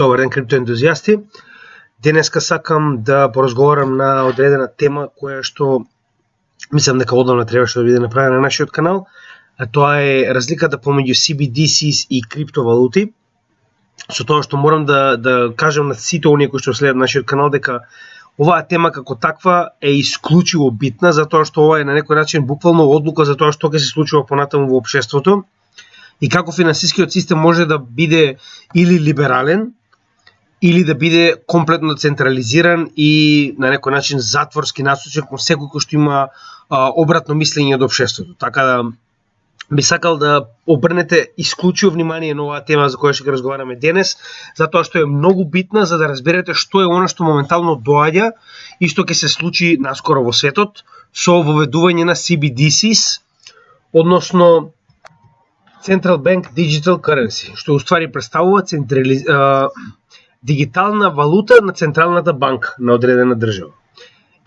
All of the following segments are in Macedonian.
Добар ден, криптоентузијасти. Денеска сакам да поразговарам на одредена тема која што мислам дека одамна требаше да биде направена на нашиот канал, а тоа е разликата помеѓу CBDCs и криптовалути. Со тоа што морам да кажам на сите оние кои што следат нашиот канал дека оваа тема како таква е исклучиво битна, затоа што ова е на некој начин буквално одлука за тоа што ќе се случува понатаму во општеството и како финансискиот систем може да биде или либерален, или да биде комплетно централизиран и на некој начин затворски насочен кон секој кој што има обратно мислење од општеството. Така да би сакал да обрнете исклучиво внимание на оваа тема за која ќе разговараме денес, затоа што е многу битна за да разберете што е она што моментално доаѓа и што ќе се случи наскоро во светот со воведување на CBDCs, односно Central Bank Digital Currency, што уствари представува дигитална валута на Централната банка на одредена држава.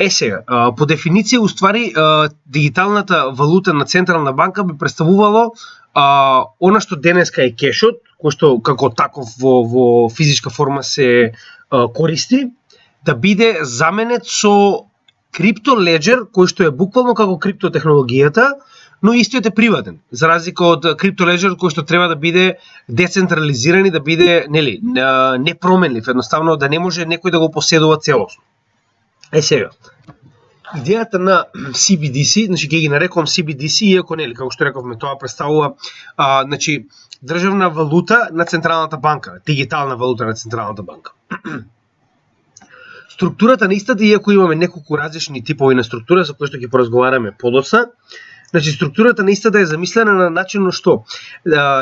Сега, по дефиниција, уствари, дигиталната валута на Централна банка би представувало она што денеска е кешот, кој што како таков во физичка форма се користи, да биде заменет со криптолеџер, кој што е буквално како криптотехнологијата, но истиот е приватен, за разлика од криптолеџер кој што треба да биде децентрализиран и да биде непроменлив, едноставно да не може некој да го поседува целосно. Сега, идејата на CBDC, значи ќе ги нарекувам CBDC, иако како што рековме, тоа представува државна валута на Централната банка, дигитална валута на Централната банка. Структурата на истата, иако имаме неколку различни типови на структура за кои што ќе поразговараме подоцна, структурата на истата е замислена на начин што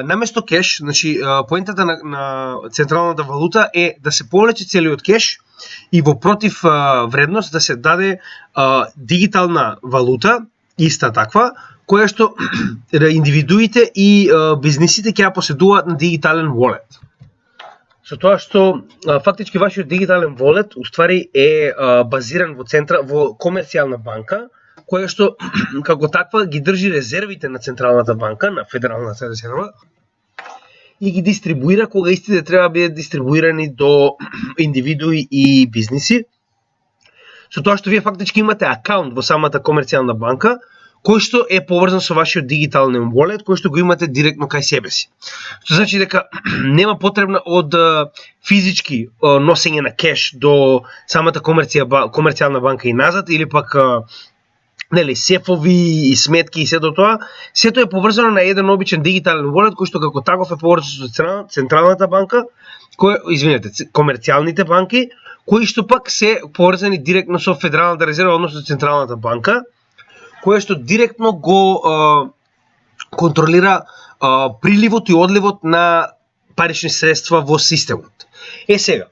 наместо кеш, поентата на централната валута е да се повлече целиот кеш и во против вредност да се даде дигитална валута, иста таква, која што индивидуите и бизнисите ќе ја поседуваат на дигитален wallet. Со тоа што фактички вашиот дигитален wallet уствари е базиран во комерцијална банка, која што како таква ги држи резервите на Централната банка, на Федералната резерва, и ги дистрибуира кога истите треба да бидат дистрибуирани до индивидуи и бизниси. Со тоа што вие фактички имате акаунт во самата комерцијална банка, кој што е поврзан со вашиот дигитален wallet, кој што го имате директно кај себе си. Што значи дека нема потребна од физички носење на кеш до самата комерцијална банка и назад, или пак сефови и сметки и сето тоа, сето е поврзано на еден обичен дигитален wallet кој што како таков е поврзан со Централната банка, комерцијалните банки, кои што пак се поврзани директно со Федералната резерва, односно Централната банка, која што директно го контролира приливот и одливот на парични средства во системот. Сега,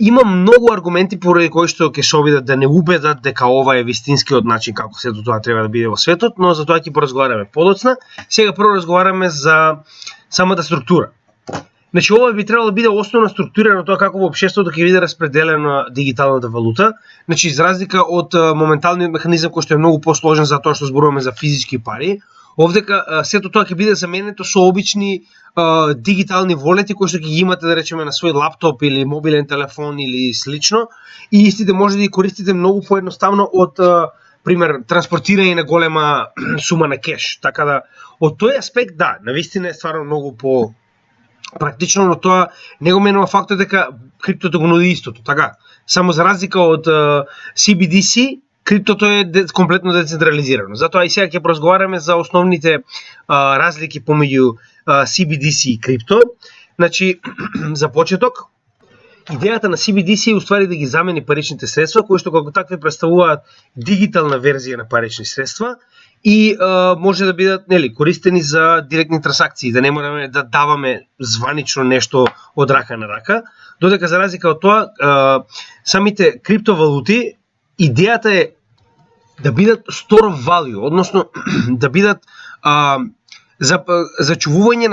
има многу аргументи поради кои што ќе се обидат да не убедат дека ова е вистинскиот начин како сето тоа треба да биде во светот, но за тоа ќе поразговараме подоцна. Сега прво разговараме за самата структура. Ова би требало да биде основна структура на тоа како во општеството ќе биде распределена дигиталната валута. За разлика од моменталниот механизам кој што е многу посложен за тоа што зборуваме за физички пари, овдека сето тоа ќе биде заменето со обични дигитални волети кои што ќе ги имате, да речеме, на свој лаптоп или мобилен телефон или слично, и истите може да ги користите многу поедноставно од пример транспортирање на голема сума на кеш. Така да од тој аспект навистина е стварно многу по практично, но тоа не го менува фактот дека криптото го нуди истото, така. Само за разлика од CBDC, криптото е комплетно децентрализирано. Затоа и сега ќе поразговараме за основните разлики помеѓу CBDC и крипто. За почеток, идејата на CBDC е уствари да ги замени паричните средства, кои што како такви представуваат дигитална верзија на парични средства и може да бидат користени за директни трансакции, да не мораме да даваме званично нешто од рака на рака, додека за разлика од тоа, самите криптовалути, идејата е да бидат store of value, односно да бидат зачувување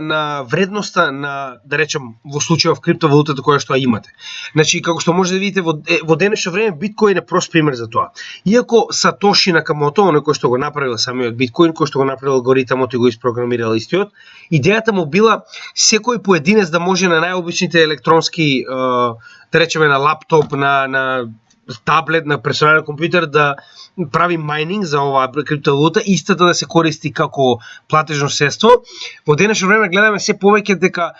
на вредноста на, да речем, во случајот криптовалутата која што имате. Значи, како што може да видите во денешно време, биткоин е прост пример за тоа. Иако Сатоши Накамото, оној кој што го направил самиот биткоин, кој што го направил алгоритмот и го испрограмирал истиот, идејата му била секој поединец да може на најобичните електронски, да речеме на лаптоп, на таблет, на персонален компјутер да прави майнинг за оваа криптовалута, истата да се користи како платежно средство. Во денешно време гледаме се повеќе дека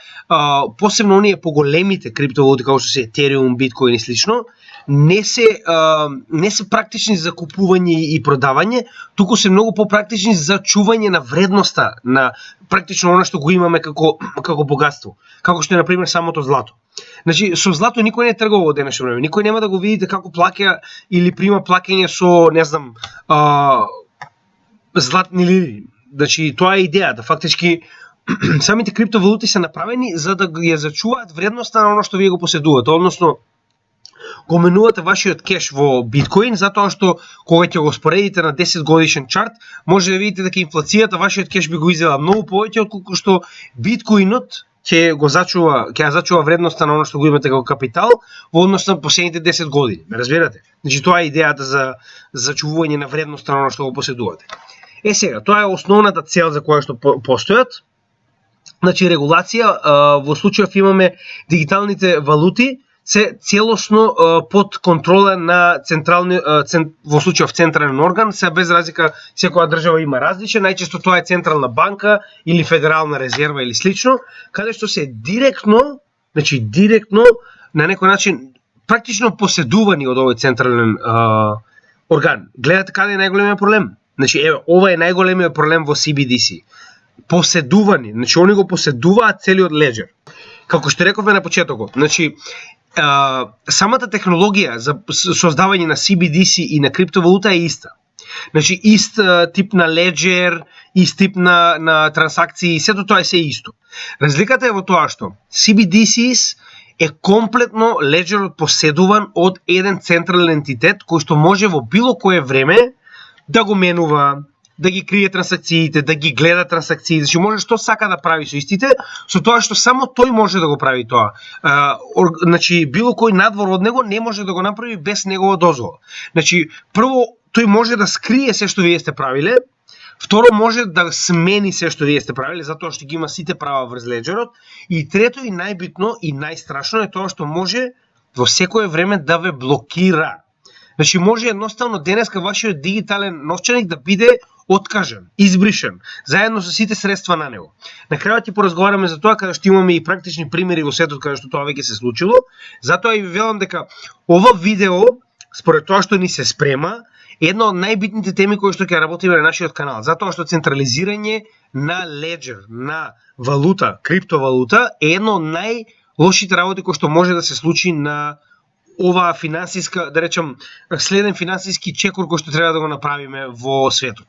посебно оние поголемите криптовалути како што се Ethereum, Bitcoin и слично, не се практични за купување и продавање, туку се многу попрактични за чување на вредноста на практично она што го имаме како богатство, како што е на пример самото злато. Значи, со злато никој не тргува во денешно време. Никој нема да го видите како плаќа или прима плаќање со, не знам, златни лири. Значи, тоа е идејата. Фактички, самите криптовалути се направени за да ја зачуваат вредноста на оно што вие го поседувате. Односно, го менувате вашиот кеш во биткоин, затоа што кога ќе го споредите на 10 годишен чарт, може да видите дека инфлацијата вашиот кеш би го изела многу повеќе отколку што биткоинот ќе ја зачува вредноста на оно што го имате како капитал во однос на последните 10 години. Ме разбирате? Значи тоа е идејата за зачувување на вредноста на оно што го поседувате. Сега, тоа е основната цел за која што постојат. Значи регулација, во случајов имаме дигиталните валути се целосно под контрола на во случајов централен орган, се без разлика секоја држава има различен, најчесто тоа е централна банка или федерална резерва или слично, каде што се директно на некој начин практично поседувани од овој централен орган. Гледате каде е најголемиот проблем? Значи ова е најголемиот проблем во CBDC. Поседувани, значи они го поседуваат целиот леџер. Како што рековме на почетокот, значи самата технологија за создавање на CBDC и на криптовалута е иста. Значи ист тип на леџер, ист тип на трансакции, сето тоа е се исто. Разликата е во тоа што CBDCs е комплетно леџерот поседуван од еден централен ентитет кој што може во било кое време да го менува, да ги крие трансакциите, да ги гледа трансакции, значи може што сака да прави со истите, со тоа што само тој може да го прави тоа. Значи било кој надвор од него не може да го направи без негова дозвола. Значи прво тој може да скрие се што вие сте правиле, второ може да смени се што вие сте правиле затоа што ги има сите права врз леџерот, и трето и најбитно и најстрашно е тоа што може во секое време да ве блокира. Значи може едноставно денеска вашиот дигитален новчаник да биде откажан, избришен, заедно со сите средства на него. На крајот ќе поразговараме за тоа, каде што имаме и практични примери во светот каде што тоа веќе се случило. Затоа и ви велам дека ова видео, според тоа што ни се спрема, е една од најбитните теми кои што ќе работиме на нашиот канал, затоа што централизирање на леџер, на валута, криптовалута е едно од најлошите работи кои што може да се случи на оваа финансиска, да речем, следен финансиски чекор кој што треба да го направиме во светот.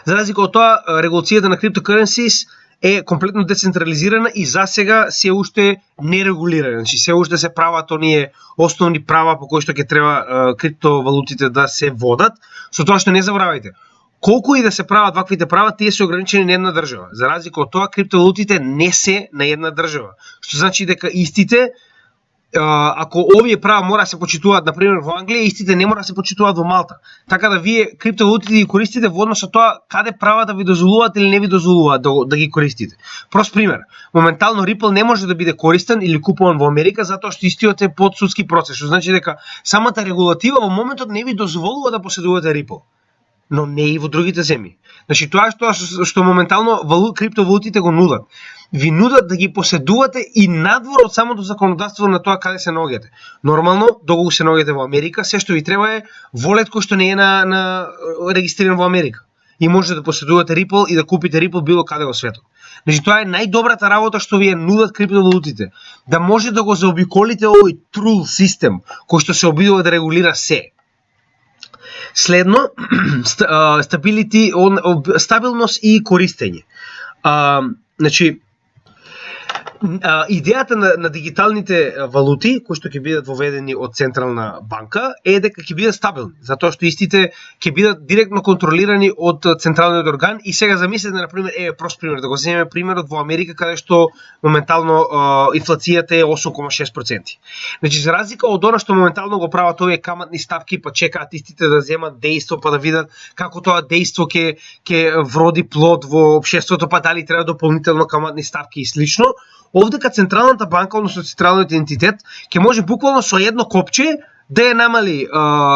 За разлика од тоа, регулацијата на криптокуренсис е комплетно децентрализирана и засега се уште нерегулирана. Значи се уште се прават оние основни права по кои што ќе треба криптовалутите да се водат, со тоа што не забравајте. Колку и да се прават ваквите права, тие се ограничени на една држава. За разлика од тоа, криптовалутите не се на една држава. Што значи дека истите, ако овие права мора да се почитуваат, например во Англија, истите не мора да се почитуваат во Малта. Така да вие криптовалутите ги користите во однос со тоа каде права да ви дозволуваат или не ви дозволуваат да ги користите. Прост пример, моментално Ripple не може да биде користен или купуван во Америка затоа што истиот е под судски процес, што значи дека самата регулатива во моментот не ви дозволува да поседувате Ripple, но не и во другите земји. Значи тоа е што моментално криптовалутите го нудат. Ви нудат да ги поседувате и надвор од самото законодавство на тоа каде се наоѓате. Нормално, доколку се наоѓате во Америка, се што ви треба е волет кој што не е на регистриран во Америка. И може да поседувате Ripple и да купите Ripple било каде во светот. Значи тоа е најдобрата работа што ви нудат криптовалутите. Да може да го заобиколите овој трул систем кој што се обидува да регулира се. Следно, стабилност и користење. Значи, идејата на дигиталните валути кои што ќе бидат воведени од Централна банка е дека ќе бидат стабилни, затоа што истите ќе бидат директно контролирани од централниот орган. И сега замислете, на пример, прост пример, да го земеме примерот во Америка, каде што моментално инфлацијата е 8,6%. Значи, за разлика од она што моментално го прават овие каматни ставки, па чекаат истите да земат дејство, па да видат како тоа дејство ќе вроди плод во општеството, па дали треба дополнително каматни ставки и слично. Овдека Централната банка, односно централниот ентитет, ќе може буквално со едно копче да ја намали,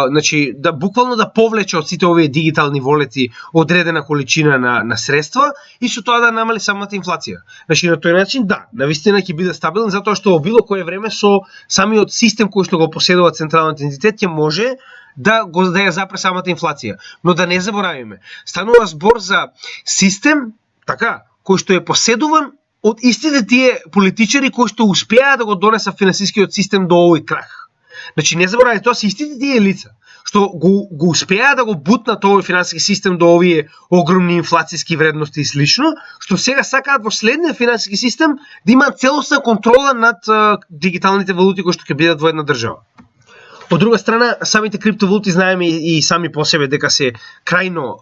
значи буквално да повлече од сите овие дигитални волети одредена количина на средства и со тоа да намали самата инфлација. Значи на тој начин навистина ќе биде стабилен, затоа што во било кое време со самиот систем кој што го поседува централниот ентитет ќе може да ја запре самата инфлација. Но да не заборавиме, станува збор за систем кој што е поседуван од истите тие политичари кои што успеа да го донесат финансискиот систем до овој крах. Значи не заборавајте, тоа се истите тие лица што го успеа да го бутнат овој финансиски систем до овие огромни инфлацијски вредности и слично, што сега сакаат во следниот финансиски систем да имаат целосна контрола над дигиталните валути кои што ќе бидат во една држава. Од друга страна, самите криптовалути знаеме и сами по себе дека се крајно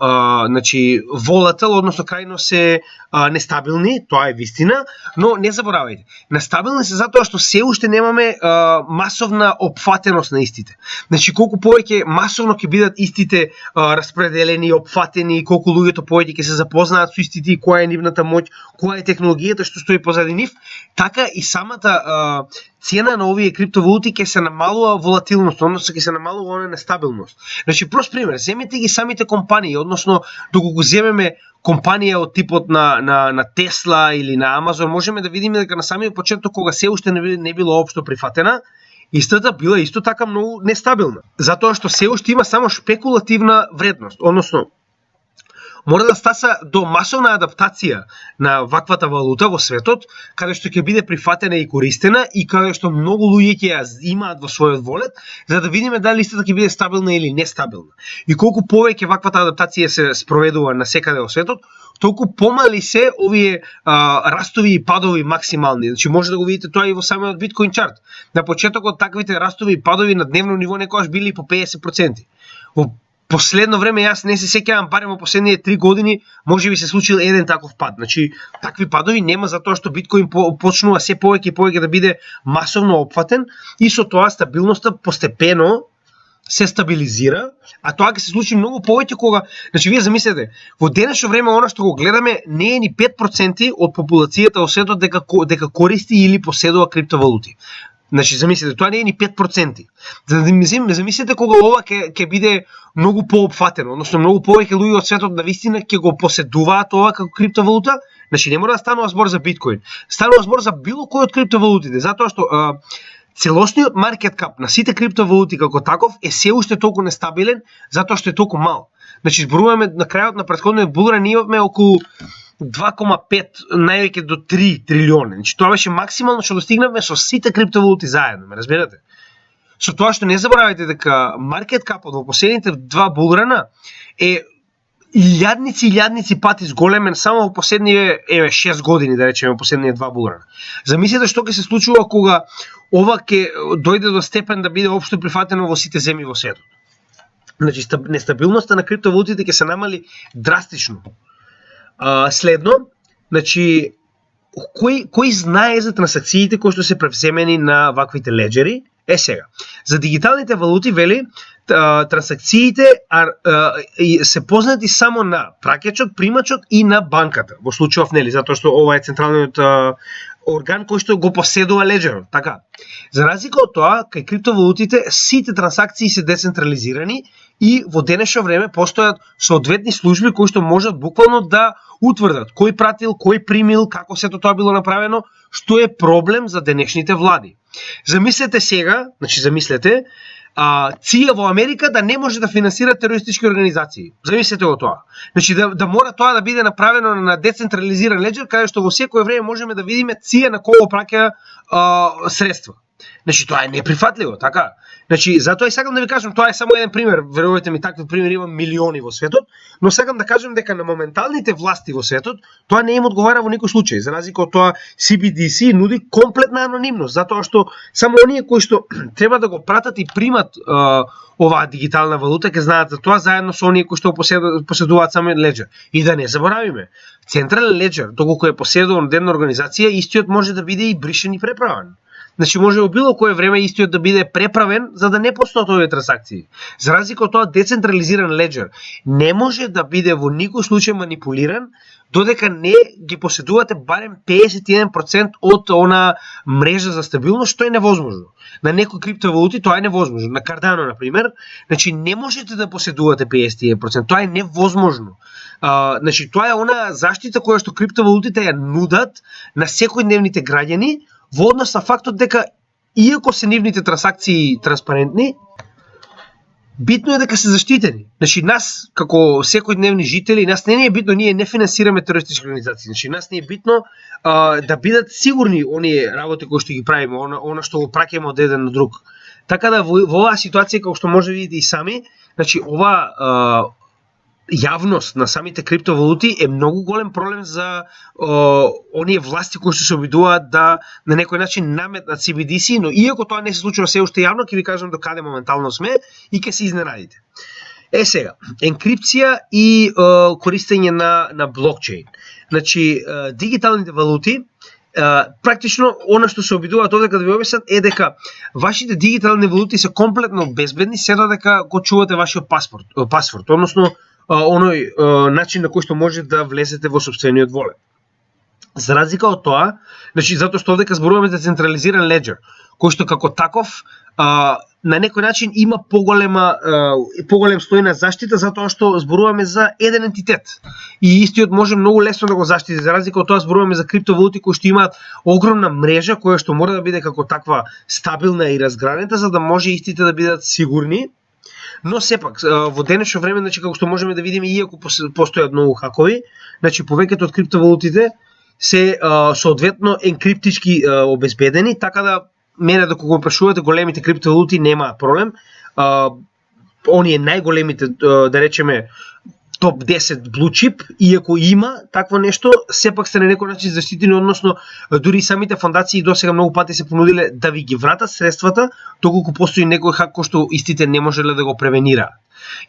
волатил, односно крајно се нестабилни, тоа е вистина, но не заборавајте. Нестабилни се затоа што се уште немаме масовна опфатеност на истите. Значи колку повеќе масовно ќе бидат истите распределени, опфатени, колку луѓето повеќе ќе се запознаат со истите и која е нивната моќ, која е технологијата што стои позади нив, така и самата цена на овие криптовалути ќе се намалува волатилност, односно ќе се намалува она нестабилност. Значи прост пример, земете ги самите компании, односно доколку го земеме компанија од типот на Тесла или на Амазон, можеме да видиме дека на самиот почеток кога се уште не било општо прифатена, истата била исто така многу нестабилна, затоа што се уште има само шпекулативна вредност, односно мора да стаса до масовна адаптација на ваквата валута во светот, каде што ќе биде прифатена и користена и каде што многу луѓе ќе ја имаат во својот волет, за да видиме дали истата ќе биде стабилна или нестабилна. И колку повеќе ваквата адаптација се спроведува на секаде во светот, толку помали се овие растови и падови максимални. Значи може да го видите тоа и во самиот биткоин чарт. На почетокот таквите растови и падови на дневно ниво некогаш били по 50%. Во последно време јас не се сеќавам, барем во последните 3 години, можеби се случил еден таков пад. Значи, такви падови нема затоа што биткоин почнува се повеќе и повеќе да биде масовно опфатен и со тоа стабилноста постепено се стабилизира, а тоа ќе се случи многу повеќе кога, значи вие замислете, во денешно време она што го гледаме не е ни 5% од популацијата во светот дека користи или поседува криптовалути. Значи, замислете, тоа не е ни 5%. Замислете кога ова ќе биде многу поопфатено, односно многу повеќе луѓе од светот на вистина ќе го поседуваат ова како криптовалута. Значи, не мора да станува збор за биткоин. Станува збор за било кој од криптовалутите, затоа што целосниот маркет кап на сите криптовалути како таков е се уште толку нестабилен, затоа што е толку мал. Значи, зборуваме на крајот на претходниот булран имавме околу 2,5 највеќе до 3 трилиони. Значи тоа беше максимално што достигнавме со сите криптовалути заедно, ме разбирате? Со тоа што не заборавајте дека маркет капот во последните 2 булрана е илјадници пати зголемен само во последниве 6 години, да речеме, последниве 2 булрана. Замислете што ќе се случува кога ова ќе дојде до степен да биде општо прифатено во сите земји во светот. Значи нестабилноста на криптовалутите ќе се намали драстично. Следно, значи, кој знае за трансакциите кои што се превземени на ваквите леджери? Сега, за дигиталните валути, вели, трансакциите се познати само на праќачот, примачот и на банката, во случајов, нели, затоа што ова е централниот орган кој што го поседува леджерот, така. За разлика од тоа, кај криптовалутите сите трансакции се децентрализирани и во денешно време постојат соодветни служби кои што можат буквално да утврдат кој пратил, кој примил, како сето тоа било направено, што е проблем за денешните влади. Замислете сега, значи замислете, ЦИА во Америка да не може да финансира терористички организации. Замислете го тоа. Значи да мора тоа да биде направено на децентрализиран леджер, каде што во секое време можеме да видиме ЦИА на кого праќа средства. Значи тоа е неприфатливо, така? Значи затоа и сакам да ви кажам, тоа е само еден пример, верувате ми, такви примери има милиони во светот, но сакам да кажам дека на моменталните власти во светот тоа не им одговара во никој случај, за разлика од тоа CBDC нуди комплетна анонимност, затоа што само оние кои што треба да го пратат и примат оваа дигитална валута ќе знаат за тоа заедно со оние кои што поседуваат самиот леџер. И да не заборавиме, централен леџер, доколку е поседуван од една организација, истиот може да биде и бришен и преправен. Значи може во било кое време истиот да биде преправен за да не постојат овие трансакции. За разлика од тоа децентрализиран леџер не може да биде во никој случај манипулиран додека не ги поседувате барем 51% од она мрежа за стабилност, што е невозможно. На некои криптовалути тоа е невозможно. На Cardano, например, значи не можете да поседувате 51%, тоа е невозможно. Значи тоа е она заштита која што криптовалутите ја нудат на секојдневните граѓани во однос на фактот дека иако се нивните трансакции транспарентни, битно е дека се заштитени. Значи нас како секојдневни жители, нас не е битно, ние не финансираме терористички организации. Значи нас не е битно да бидат сигурни оние работи кои што ги правиме, она што го праќаме од еден на друг. Така да во оваа ситуација како што може да видите и сами, значи оваа јавност на самите криптовалути е многу голем проблем за оние власти кои што се обидуваат да на некој начин наметнат CBDC, но иако тоа не се случува се уште јавно, ќе ви кажам до каде моментално сме и ќе се изненадите. Сега, енкрипција и користење на блокчейн. Значи, дигиталните валути, практично она што се обидуваат овде да ви објаснат е дека вашите дигитални валути се комплетно безбедни се додека го чувате вашиот пасворд, односно оној начин на кој што може да влезете во сопствениот волет. За разлика од тоа, значи затоа што овдека зборуваме за централизиран леџер, кој што како таков на некој начин има поголем слој на заштита затоа што зборуваме за еден ентитет. И истиот може многу лесно да го заштити, за разлика од тоа зборуваме за криптовалути кои што имаат огромна мрежа која што мора да биде како таква стабилна и разгранета за да може истите да бидат сигурни. Но сепак, во денешно време, значи, како што можеме да видиме, иако постојат многу хакови, значи, повеќето од криптовалутите се соодветно енкриптички обезбедени, така да мене докога го прашувате големите криптовалути нема проблем. Оние најголемите, да речеме, топ 10 blue chip, иако има такво нешто, сепак сте на некој начин заштитени, односно дури самите фондации досега многу пати се понудиле да ви ги вратат средствата, доколку постои некој хак кој што истите не можеле да го превенираат.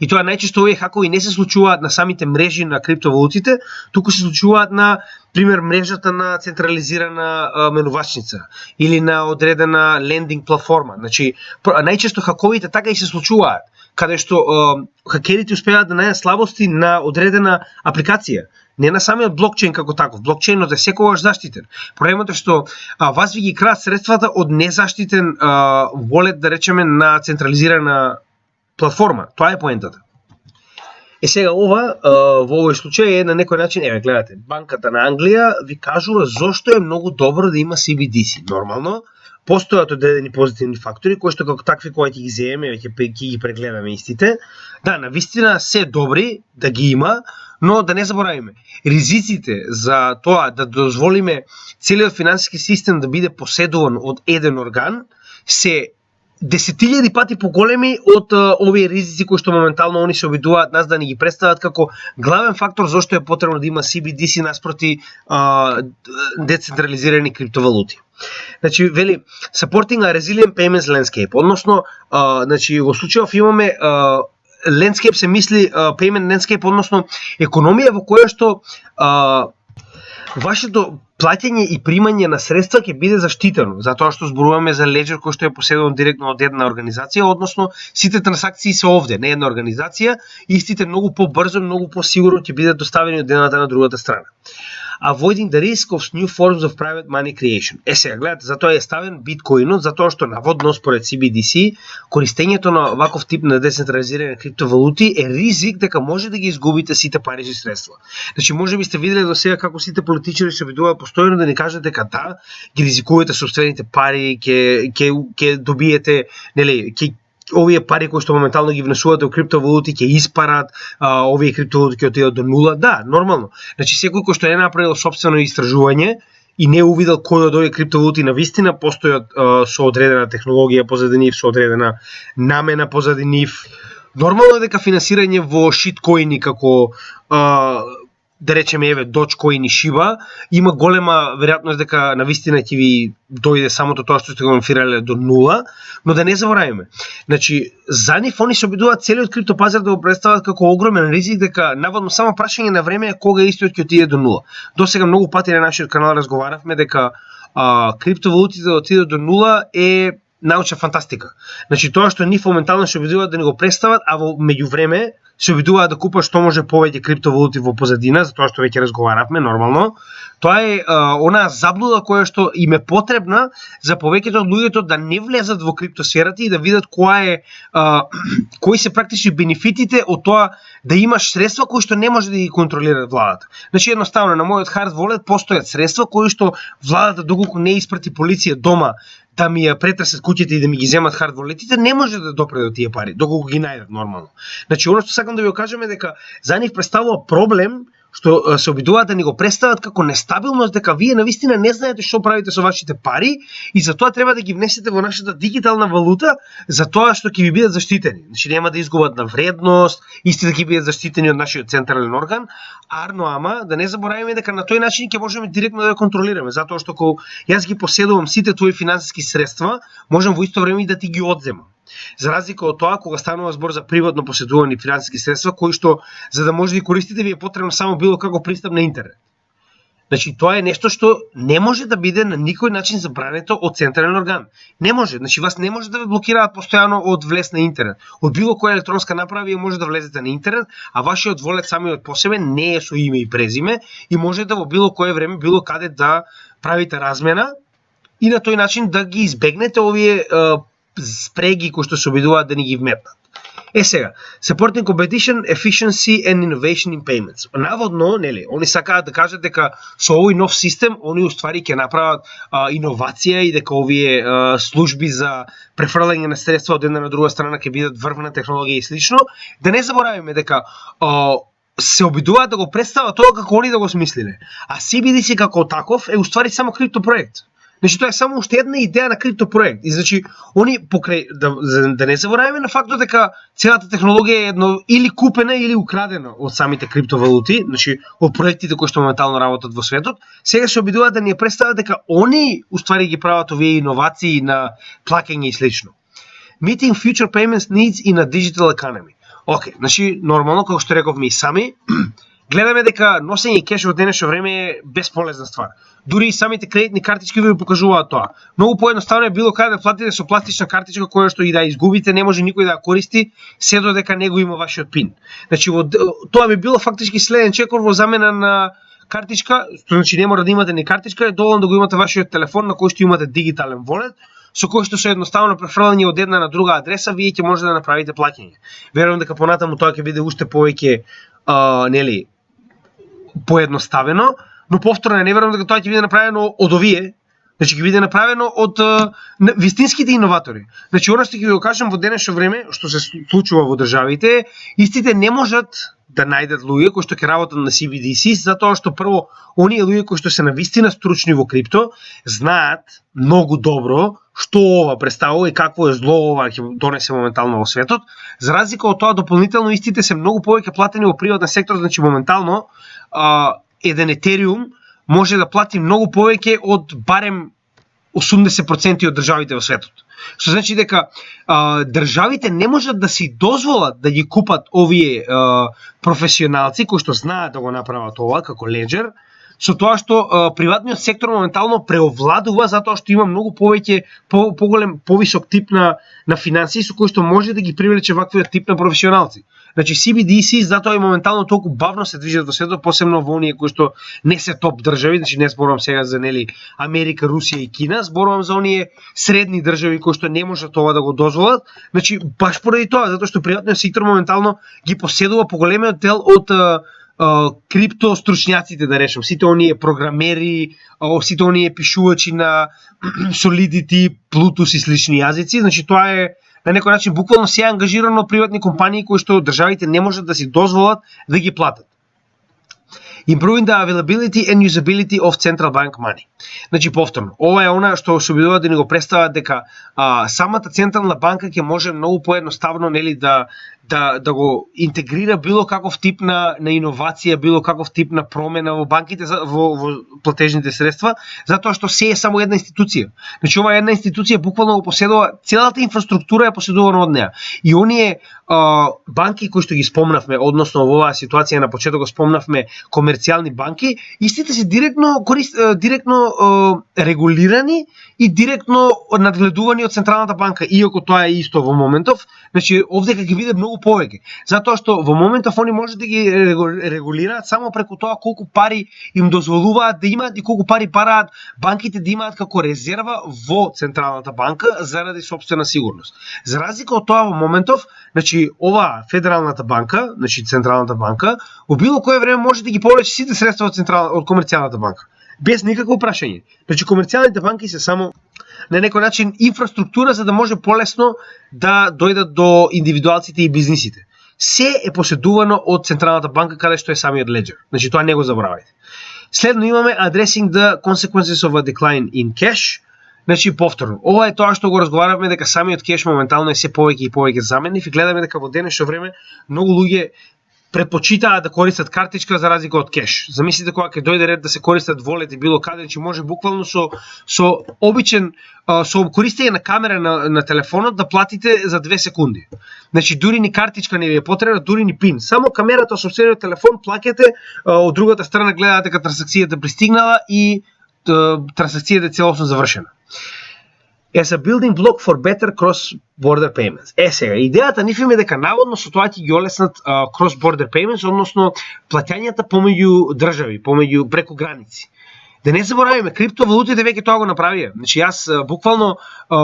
И тоа најчесто овие хакови не се случуваат на самите мрежи на криптовалутите, туку се случуваат на пример мрежата на централизирана менувачница или на одредена лендинг платформа. Значи најчесто хаковите така и се случуваат, каде што хакерите успеаат да најдат слабости на одредена апликација, не на самиот блокчейн како таков. Блокчейнот е секогаш заштитен. Проблемот е што вас ви ги краат средствата од незаштитен wallet, да речеме, на централизирана платформа. Тоа е поентата. Сега ова во овој случај е на некој начин, гледате, банката на Англија ви кажува зошто е многу добро да има CBDC. Нормално, постојат одредени позитивни фактори кои што како такви кога ќе ги земеме, ќе ги прегледаме истите. Да, навистина се добри да ги има, но да не заборавиме, ризиците за тоа да дозволиме целиот финансиски систем да биде поседуван од еден орган се десетилјади пати поголеми од овие ризици кои што моментално они се обидуваат нас да ни ги представат како главен фактор зошто е потребно да има CBDC наспроти децентрализирани криптовалути. Значи, вели, supporting a resilient payments landscape, односно, значи, во случајов имаме landscape се мисли payment landscape, односно економија во која што вашето плаќање и примање на средства ќе биде заштитено, затоа што зборуваме за леџер кој што е поседуван директно од една организација, односно сите трансакции се овде, не една организација, истите многу побрзо, многу посигурно ќе бидат доставени од едната на другата страна. Avoiding the risk of new forms of private money creation. Сега, гледате, затоа е ставен биткоинот, затоа што наводно според CBDC, користењето на ваков тип на децентрализирани криптовалути е ризик дека може да ги изгубите сите парични средства. Значи, може би сте виделе до сега како сите политичари се обидуваат постојано да ни кажат дека да, ги ризикувате собствените пари, ќе добиете, нели, овие пари кои што моментално ги внесувате во криптовалути ќе испарат, овие криптовалути ќе отидат до нула. Да, нормално. Значи секој кој што не направил сопствено истражување и не увидел кој од овие криптовалути навистина постојат со одредена технологија позади нив, со одредена намена позади нив. Нормално е дека финансирање во шиткоини како да речеме еве Dogecoin и Shiba има голема веројатност дека навистина ќе ви дојде самото тоа што сте го инфирале до нула, но да не забораваме. Значи, за нив они се обидуваат целиот криптопазар да го представат како огромен ризик, дека наводно само прашање на време е кога истиот ќе отиде до нула. Досега многу пати на нашиот канал разговаравме дека криптовалутите да отидат до нула е научна фантастика. Значи тоа што нив моментално се обидуваат да не го представат, а во меѓувреме се обидуваат да купат што може повеќе криптовалути во позадина, затоа што веќе разговаравме нормално. Тоа е онаа заблуда која што им е потребна за повеќето од луѓето да не влезат во криптосферата и да видат кои се практични бенефитите од тоа да имаш средства кои што не може да ги контролира владата. Значи едноставно на мојот hard wallet постојат средства кои што владата доколку не испрати полиција дома да ми ја претресат куќите и да ми ги земат hard walletите, не може да допре до тие пари, доколку ги најдат нормално. Значи, оно што сакам да ви го кажам е дека за нив представува проблем што се обидуваат да ни го представат како нестабилност, дека вие навистина не знаете што правите со вашите пари и затоа треба да ги внесете во нашата дигитална валута, затоа што ќе ви бидат заштитени. Значи нема да изгубат на вредност, исти да ќе бидат заштитени од нашиот централен орган, ама да не забораваме дека на тој начин ќе можеме директно да ја контролираме, затоа што кога јас ги поседувам сите твои финансиски средства, можам во исто време и да ти ги одземам. За разлика од тоа, кога станува збор за приватно поседувани финансиски средства, кои што за да може да ги користите ви е потребно само било како пристап на интернет. Значи тоа е нешто што не може да биде на никој начин забрането од централен орган. Не може, значи вас не може да ве блокираат постојано од влез на интернет. Од било која електронска направа вие може да влезете на интернет, а вашиот волет самиот по себе не е со име и презиме и може да во било кое време, било каде да правите размена и на тој начин да ги избегнете овие спреги кои што се обидуваат да ни ги вметнат. Сега, supporting competition, efficiency and innovation in payments. Наводно, нели, они сакаат да кажат дека со овој нов систем они уствари ќе направат иновација и дека овие служби за префрлање на средства од една на друга страна ќе бидат врвна технологија и слично. Да не забораваме дека се обидуваат да го представат тоа како они да го смислиле. А CBDC како таков е уствари само криптопроект. Значи тоа е само уште една идеја на криптопроект. И значи они покрај да не забораваме на фактот дека целата технологија е едно или купена или украдена од самите криптовалути, значи од проектите кои што моментално работат во светот, сега се обидуваат да ни ја представат дека они уствари ги прават овие иновации на плаќање и слично. Meeting future payments needs in a digital economy. Океј, значи нормално како што рековме и сами, гледаме дека носење кеш во денешно време е бесполезна ствар. Дури и самите кредитни картички ви покажуваат тоа. Многу поедноставно е било каде да платите со пластична картичка која што и да изгубите, не може никој да ја користи, се додека не го има вашиот пин. Значи тоа би било фактички следен чекор во замена на картичка, што значи не мора да имате ни картичка, е доволно да го имате вашиот телефон на кој што имате дигитален волет, со кој што се едноставно префрлање од една на друга адреса, вие ќе може да направите плаќање. Верувам дека понатаму тоа ќе биде уште повеќе нели поедноставено, но повторно не верувам дека тоа ќе биде направено од овие, значи ќе биде направено од вистинските иноватори. Значи она што ќе ви го кажам во денешно време, што се случува во државите, истите не можат да најдат луѓе кои што ќе работат на CBDC, затоа што прво оние луѓе кои што се навистина стручни во крипто знаат многу добро што ова представува и какво е зло ова ќе донесе моментално во светот. За разлика од тоа, дополнително истите се многу повеќе платени во приватен сектор, значи моментално еден Етериум може да плати многу повеќе од барем 80% од државите во светот. Што значи дека државите не можат да си дозволат да ги купат овие професионалци кои што знаат да го направат ова како Ledger, со тоа што приватниот сектор моментално преовладува затоа што има многу повеќе поголем повисок тип на финансии со кои што може да ги привлече ваквиот тип на професионалци. Значи CBDC затоа и моментално толку бавно се движат во светот, посебно во оние кои што не се топ држави, значи не зборувам сега за нели Америка, Русија и Кина, зборувам за оние средни држави кои што не можат ова да го дозволат. Значи баш поради тоа, затоа што приватниот сектор моментално ги поседува поголемиот дел од крипто стручњаците, да речем, сите оние програмери, сите оние пишувачи на Solidity, Plutus и слични јазици, значи тоа е на некој начин буквално се ангажирано приватни компании кои што државите не можат да си дозволат да ги платат. Improving the availability and usability of central bank money. Значи повторно, ова е она што се обидува да ни го представат дека самата централна банка ќе може многу поедноставно нели да го интегрира било каков тип на иновација, било каков тип на промена во банките, во платежните средства, затоа што се е само една институција. Значи ова една институција буквално го поседува, целата инфраструктура е поседувана од неа. И оние банки кои што ги спомнавме, односно во оваа ситуација на почеток го спомнавме комерцијални банки, истите се директно регулирани и директно надгледувани од Централната банка, иако тоа е исто во моментов. Значи овде ќе биде многу повеќе, затоа што во моментов они може да ги регулираат само преку тоа колку пари им дозволуваат да имаат и колку пари бараат банките да имаат како резерва во Централната банка заради собствена сигурност. За разлика од тоа во моментов, значи ова Федералната банка, значи Централната банка, во било кое време може да ги повлече сите средства од комерцијалната банка, без никакво прашање. Значи комерцијалните банки се само на некој начин инфраструктура за да може полесно да дојдат до индивидуалците и бизнисите. Се е поседувано од Централната банка каде што е самиот леџер. Значи тоа не го заборавајте. Следно имаме addressing the consequences of a decline in cash. Значи повторно, ова е тоа што го разговаравме дека самиот кеш моментално е се повеќе и повеќе заменлив и гледаме дека во денешно време многу луѓе предпочитаат да користат картичка за разлика од кеш. Замислите кога ќе дојде ред да се користат волет и било каде, че може буквално со обичен со користење на камера на телефонот да платите за 2 секунди. Значи дури ни картичка не ви е потребна, дури ни пин. Само камерата со сопствениот телефон плаќате, од другата страна гледате дека трансакцијата пристигнала и трансакцијата е целосно завршена. As a building block for better cross-border payments. Сега, идејата нив е дека наводно со тоа ќе ги олеснат cross-border payments, односно плаќањата помеѓу држави, преку граници. Да не забораваме, криптовалутите веќе тоа го направија. Значи јас буквално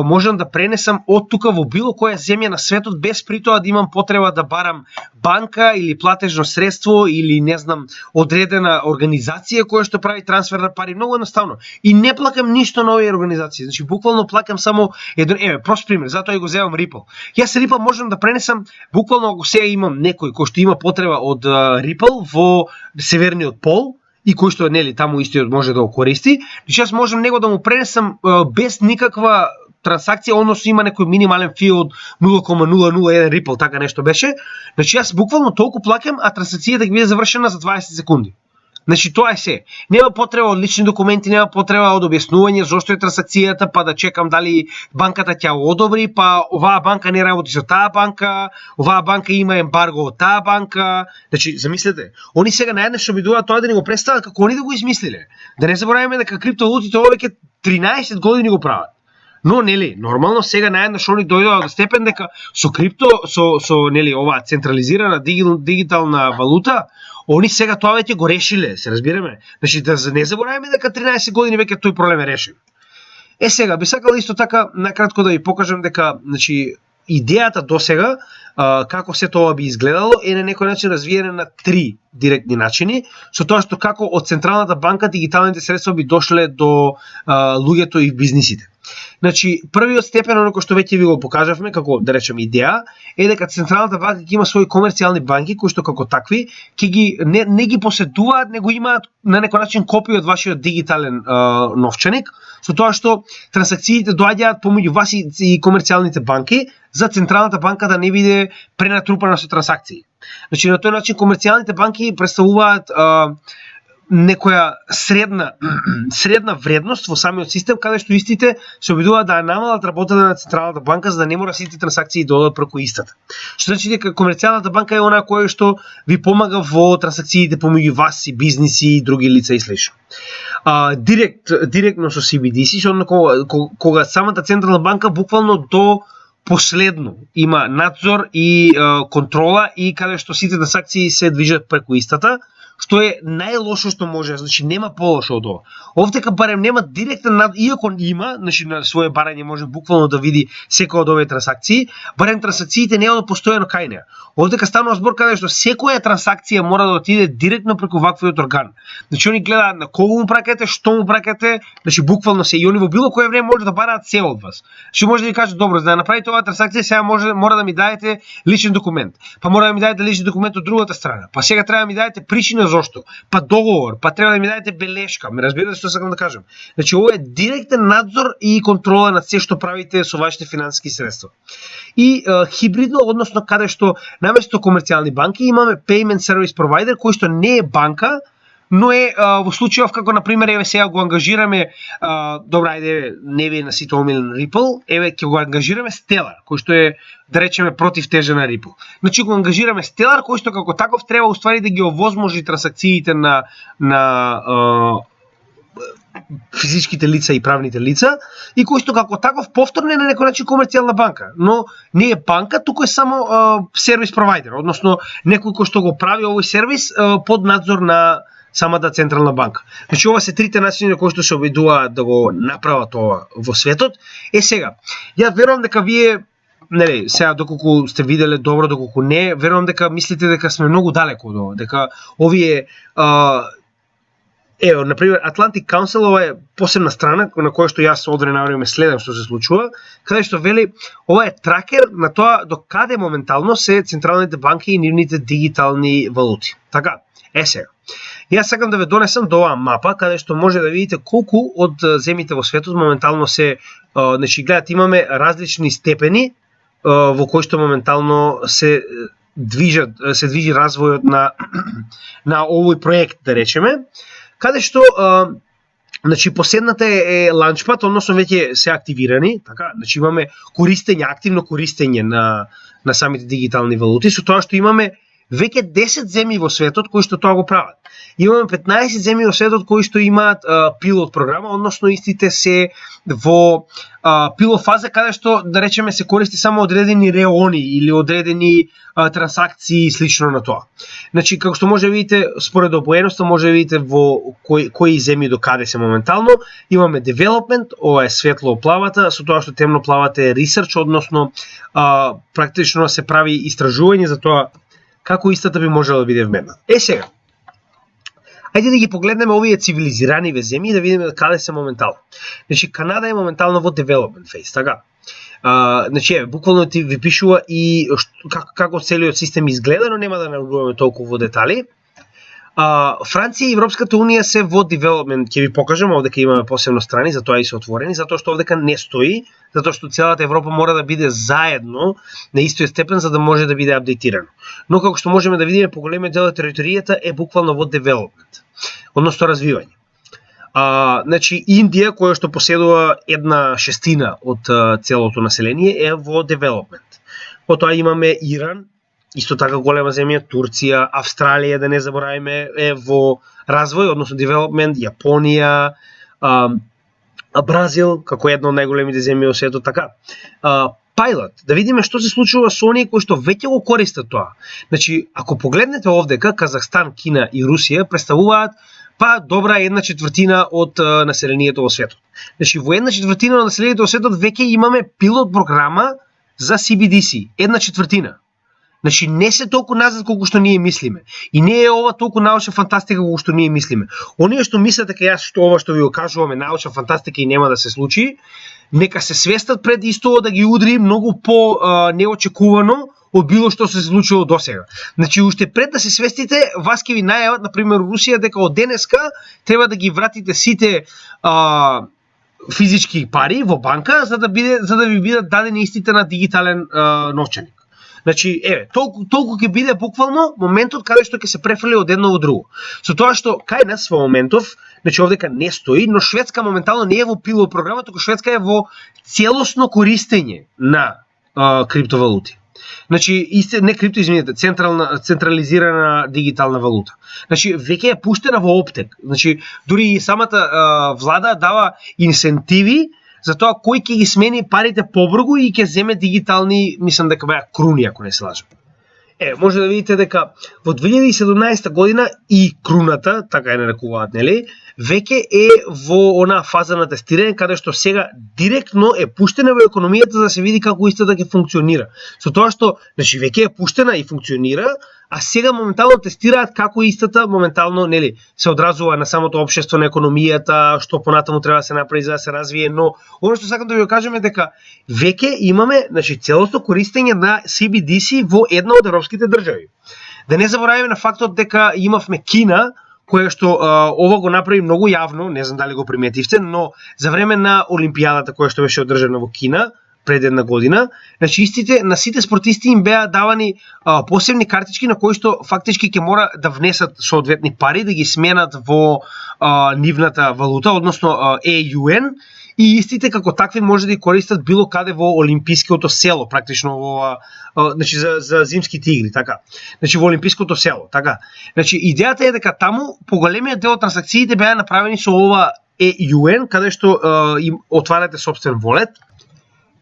можам да пренесам од тука во било која земја на светот без при тоа да имам потреба да барам банка или платежно средство или не знам одредена организација која што прави трансфер на пари. Многу едноставно. И не плакам ништо на овие организации. Значи буквално плакам само еден прост пример, затоа и го земам Ripple. Јас Ripple можам да пренесам буквално ако сега имам некој кој што има потреба од Ripple во северниот пол и кој што нели таму истиот може да го користи, значи јас можам него да му пренесам без никаква трансакција, односно има некој минимален фи од 0,001 Ripple, така нешто беше. Значи јас буквално толку плаќам, а трансакцијата ќе биде завршена за 20 секунди. Значи тоа е се. Нема потреба од лични документи, нема потреба од објаснување зошто е трансакцијата, па да чекам дали банката ќе го одобри, па оваа банка не работи со таа банка, оваа банка има ембарго од таа банка. Значи замислете, они сега наеднаш обидуваат тоа да ни го представат како они да го измислиле. Да не забораваме дека криптовалутите веќе 13 години го прават. Но нели, нормално сега наеднаш они дојдоа до степен дека со нели оваа централизирана дигитална валута, они сега тоа веќе го решиле, се разбираме. Значи да не забораваме дека 13 години веќе тој проблем е решен. Сега би сакал исто така накратко да ви покажам дека значи идејата досега како се тоа би изгледало е на некој начин развиена на 3 директни начини, со тоа што како од Централната банка дигиталните средства би дошле до луѓето и бизнисите. Значи, првиот степен, оно што веќе ви го покажавме, како да речем идеја, е дека Централната банка ќе има своји комерцијални банки, кои што како такви, не ги поседуваат, него имаат на некој начин копија од вашиот дигитален новчаник, со тоа што трансакциите доаѓаат помеѓу вас и комерцијалните банки, за Централната банка да не биде пренатрупана со трансакции. Значи, на тој начин комерцијалните банки представуваат некоја средна вредност во самиот систем, каде што истите се обидуваат да намалат работата на Централната банка за да не мора сите трансакции да одат преку истата. Што значи дека комерцијалната банка е она која што ви помага во трансакциите помеѓу вас и бизниси и други лица и слично. Директно со CBDC, кога самата Централна банка буквално до последно има надзор и контрола и каде што сите трансакции се движат преку истата, што е најлошо што може, значи нема полошо од ова. Овдека барем нема директен иако има, значи на свое барање може буквално да види секоја од овие трансакции, барем трансакциите не одат постојано кај неа. Овдека станува збор каде што секоја трансакција мора да отиде директно преку ваквиот орган. Значи они гледаат на кого му пракате, што му пракате, значи буквално се и они во било кое време може да бараат се од вас. Значи може да ви кажат добро, за да направите оваа трансакција сега мора да ми дадете личен документ. Па мора да ми дадете личен документ од другата страна. Па сега треба да ми дадете причина зошто. Па договор, па треба да ми дадете белешка. Ме разбирате што сакам да кажам? Значи ова е директен надзор и контрола над се што правите со вашите финансиски средства. И хибридно, односно каде што наместо комерцијални банки имаме payment service provider кој што не е банка, но е во случајов како на пример еве сега го ангажираме добра ајде не ви е на сите омилен Ripple, еве ќе го ангажираме Stellar, кој што е да речеме противтежа на Ripple. Значи го ангажираме Stellar кој што како таков треба уствари да ги овозможи трансакциите на физичките лица и правните лица и кој што како таков повторно е на некој начин комерцијална банка, но не е банка, туку е само сервис провайдер, односно некој кој што го прави овој сервис под надзор на самата централна банка. Значи ова се трите начини на кои што се обидуваат да го направат ова во светот. Сега, ја верувам дека вие нели, сега доколку сте виделе добро, доколку не, верувам дека мислите дека сме многу далеко од ова, дека овие ево, например, Atlantic Council, ова е посебна страна на која што јас одредено време следам што се случува, каде што вели ова е тракер на тоа до каде моментално се централните банки и нивните дигитални валути. Така, сега. Јас сакам да ве донесам до оваа мапа, каде што може да видите колку од земјите во светот моментално се, значи гледате, имаме различни степени во кои што моментално се движи развојот на овој проект, да речеме, каде што значи последната е Launchpad, односно веќе се активирани, така, значи имаме активно користење на самите дигитални валути, со тоа што имаме веќе 10 земји во светот кои што тоа го прават. Имаме 15 земји во светот кои што имаат пилот програма, односно истите се во пилот фаза каде што да речеме се користи само одредени реони или одредени трансакции и слично на тоа. Значи како што може да видите според обоеноста може да видите во кои земји до каде се моментално. Имаме development, ова е светло плавата, со тоа што темно плавата е research, односно практично се прави истражување за тоа како истата би можела да биде вменна. Сега, ајде да ги погледнеме овие цивилизираниве земји и да видиме каде се моментално. Значи, Канада е моментално во development phase, така. Значи, буквално ти ви пишува и како целиот систем изгледа, но нема да навлегуваме толку во детали. Франција и Европската унија се во development, ќе ви покажам, овдека имаме посебно страни, затоа и се отворени, затоа што овдека не стои, затоа што целата Европа мора да биде заедно на истој степен за да може да биде апдейтирано. Но како што можеме да видиме, поголемиот дел од територијата е буквално во development, односно развивање. Значи Индија, која што поседува 1/6 од целото население, е во development. Потоа имаме Иран, исто така голема земја, Турција, Австралија, да не забораваме, е во развој, односно development, Јапонија, Бразил, како една од најголемите земји во светот, така. Pilot, да видиме што се случува со оние кои што веќе го користат тоа. Значи, ако погледнете овдека, Казахстан, Кина и Русија представуваат па добра 1/4 од населението во светот. Значи, во 1/4 од населението во светот веќе имаме пилот програма за CBDC, 1/4. Значи не се толку назад колку што ние мислиме. И не е ова толку научна фантастика колку што ние мислиме. Оние што мислат дека јас ова што ви го кажуваме научна фантастика и нема да се случи, нека се свестат пред исто да ги удри многу по неочекувано од било што се случило досега. Значи уште пред да се свестите, вас ќе ви најават на пример Русија дека од денеска треба да ги вратите сите физички пари во банка за да ви бидат дадени истите на дигитален новчаник. Значи, толку ќе биде буквално моментот каде што ќе се префрли од едно во друго. Со тоа што кај нас во моментов, значи овдека не стои, но Шведска моментално не е во пилот програма, туку Шведска е во целосно користење на криптовалути. Значи, не крипто, извинете, централизирана дигитална валута. Значи, веќе е пуштена во оптек. Значи, дури и самата влада дава инсентиви за тоа кој ќе ги смени парите побрзо и ќе земе дигитални, мислам дека беа круни, ако не се лажам. Може да видите дека во 2017 година и круната, така ја нарекуваат, нели, веќе е во онаа фаза на тестирање каде што сега директно е пуштена во економијата за да се види како истата ќе функционира. Со тоа што, значи веќе е пуштена и функционира, а сега моментално тестираат како истата моментално, нели, се одразува на самото општество, на економијата, што понатаму треба да се направи за да се развие, но оно што сакам да ви го кажам е дека веќе имаме, значи, целосно користење на CBDC во една од европските држави. Да не забораваме на фактот дека имавме Кина, кое што ова го направи многу јавно, не знам дали го приметивте, но за време на Олимпијадата која што беше одржана во Кина пред една година, значи на сите спортисти им беа давани посебни картички на кои што фактички ќе мора да внесат соодветни пари, да ги сменат во нивната валута, односно AUN, и истите како такви може да ги користат било каде во олимпиското село, практично во значи за зимските игри, така. Значи во олимпиското село, така. Значи идејата е дека таму поголемиот дел од транзакциите беа направени со ова AUN, каде што им отварате собствен волет,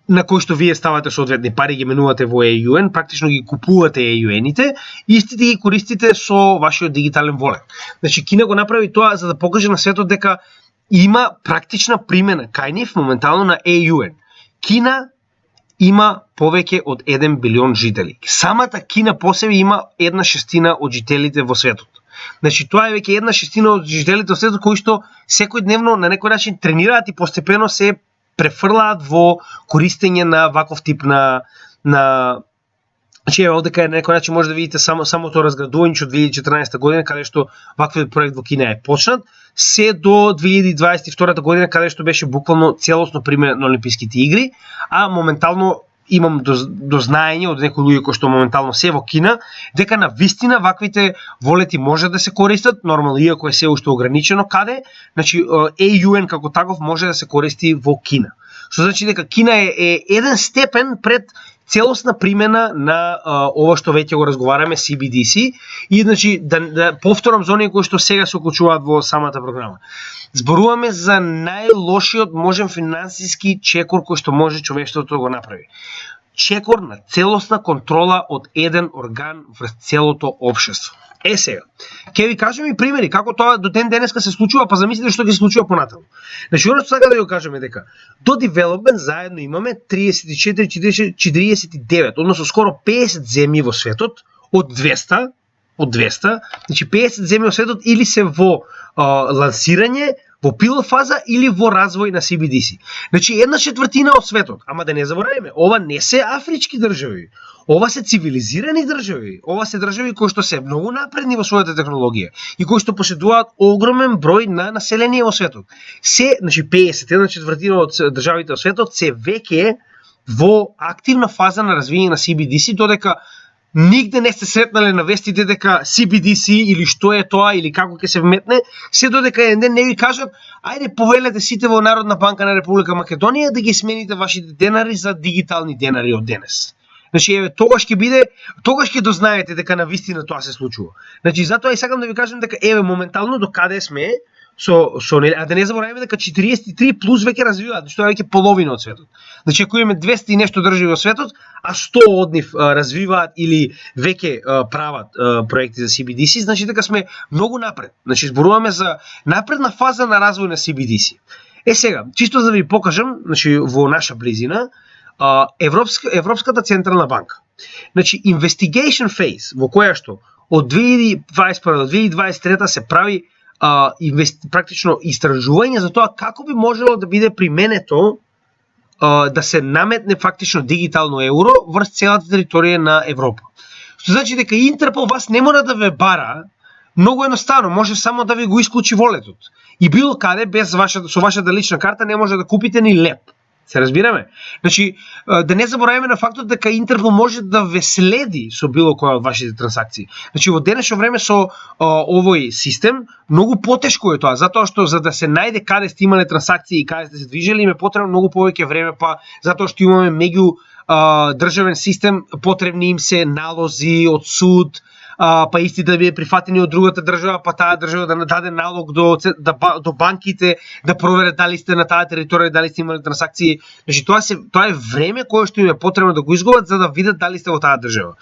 на кој што вие ставате соодветни пари, ги менувате во AUN, практично ги купувате AUN-ите, и истите ги користите со вашиот дигитален волет. Значи Кина го направи тоа за да покаже на светот дека има практична примена кај нив моментално на AUN. Кина има повеќе од 1 билион жители. Самата Кина по себе има 1/6 од жителите во светот. Значи тоа е веќе 1/6 од жителите во светот кои што секојдневно на некој начин тренираат и постепено се префрлаат во користење на ваков тип на значи овде кај на некој начин може да видите самото разградување од 2014 година каде што ваквиот проект во Кина е почнат, се до 2022 година каде што беше буквално целосно примен на Олимписките игри, а моментално имам дознаење од некои луѓе кои што моментално се во Кина, дека на вистина ваквите волети може да се користат, нормално иако е се уште ограничено каде, значи AUN како таков може да се користи во Кина. Што значи дека Кина е еден степен пред целосна примена на ова што веќе го разговараме CBDC и значи да повторам за оние кои што сега се уклучуваат во самата програма. Зборуваме за најлошиот можен финансиски чекор кој што може човештвото да го направи. Чекор на целосна контрола од еден орган врз целото општество. Сега, ќе ви кажем и примери како тоа до ден денеска се случува, па замислете што ќе се случува понатаму. Значи, оно што сака да го кажеме дека до Development заедно имаме 34-49, односно скоро 50 земји во светот од 200, значи 50 земји во светот или се во лансирање, во пилот фаза или во развој на CBDC. Значи 1/4 од светот, ама да не забораваме, ова не се афрички држави. Ова се цивилизирани држави. Ова се држави кои што се многу напредни во својата технологија и кои што поседуваат огромен број на население во светот. Се, значи 1/4 од државите во светот се веќе во активна фаза на развијање на CBDC, додека нигде не сте сретнале на вестите дека CBDC или што е тоа или како ќе се вметне, се додека еден ден не ви кажат ајде повелете сите во Народна банка на Република Македонија да ги смените вашите денари за дигитални денари од денес. Значи еве тогаш ќе дознаете дека на вистина тоа се случува. Значи затоа и сакам да ви кажам дека еве моментално до каде сме а да не забораваме дека 43 плюс веќе развиваат, што е веќе половина од светот. Значи ако имаме 200 и нешто држави во светот, а 100 од нив развиваат или веќе прават проекти за CBDC, значи дека сме многу напред. Значи зборуваме за напредна фаза на развој на CBDC. Сега, чисто за да ви покажам, значи во наша близина, Европската централна банка. Значи investigation phase во која што од 2021 до 2023 се прави практично истражување за тоа како би можело да биде применето да се наметне фактично дигитално евро врз целата територија на Европа. Што значи дека Интерпол вас не мора да ве бара, многу едноставно, може само да ви го исклучи волетот. И било каде без со вашата лична карта не може да купите ни леп. Се разбираме? Значи, да не забораваме на фактот дека Интерпол може да ве следи со било која од вашите трансакции. Значи, во денешно време со овој систем, многу потешко е тоа, затоа што за да се најде каде сте имале трансакции и каде сте се движеле, им е потребно многу повеќе време, па затоа што имаме меѓу државен систем, потребни им се налози од суд, па исти да биде прифатени од другата држава, па таа држава да нададе налог до банките да проверат дали сте на таа територија, дали сте имали трансакции. Значи тоа е време кое што им е потребно да го изгубат за да видат дали сте во таа држава.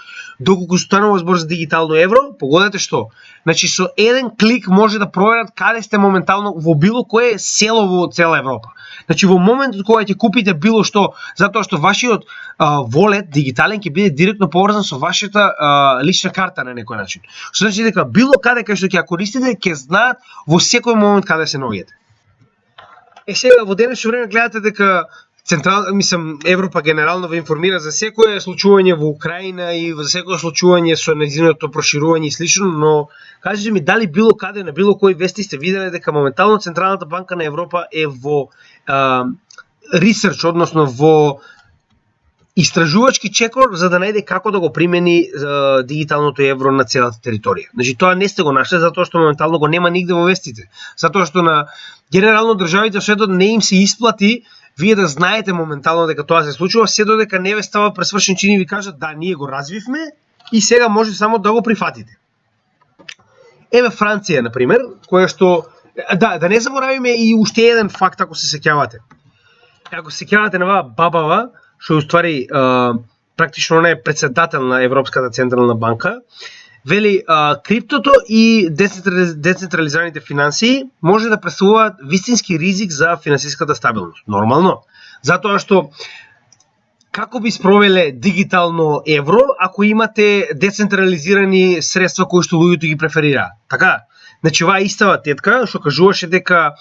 Доколку станува збор за дигитално евро, погодете што. Значи со еден клик може да проверат каде сте моментално во било кое село во цела Европа. Значи во моментот кога ќе купите било што, затоа што вашиот волет дигитален ќе биде директно поврзан со вашата лична карта на некој начин. Што значи дека било каде кај што ќе ја користите, ќе знаат во секој момент каде се наоѓате. Сега во денешно време гледате дека Европа генерално ве информира за секое случување во Украина и за секое случување со нејзиното проширување и слично, но кажете ми дали било каде на било кој вести сте виделе дека моментално Централната банка на Европа е во ресерч, односно во истражувачки чекор за да најде како да го примени дигиталното евро на целата територија. Значи тоа не сте го нашли затоа што моментално го нема нигде во вестите. Затоа што на генерално државите во светот не им се исплати вие да знаете моментално дека тоа се случува, се додека не ве става пресвршен чин и ви кажат да, ние го развивме и сега може само да го прифатите. Еве Франција, например, која што да не заборавиме и уште еден факт ако се сеќавате. Ако се сеќавате на Бабава, што уствари практично она е председател на Европската централна банка, вели криптото и децентрализираните финансии може да представуваат вистински ризик за финансиската стабилност. Нормално. Затоа што како би спровеле дигитално евро ако имате децентрализирани средства кои што луѓето ги преферираат. Така? Значи оваа истава тетка што кажуваше дека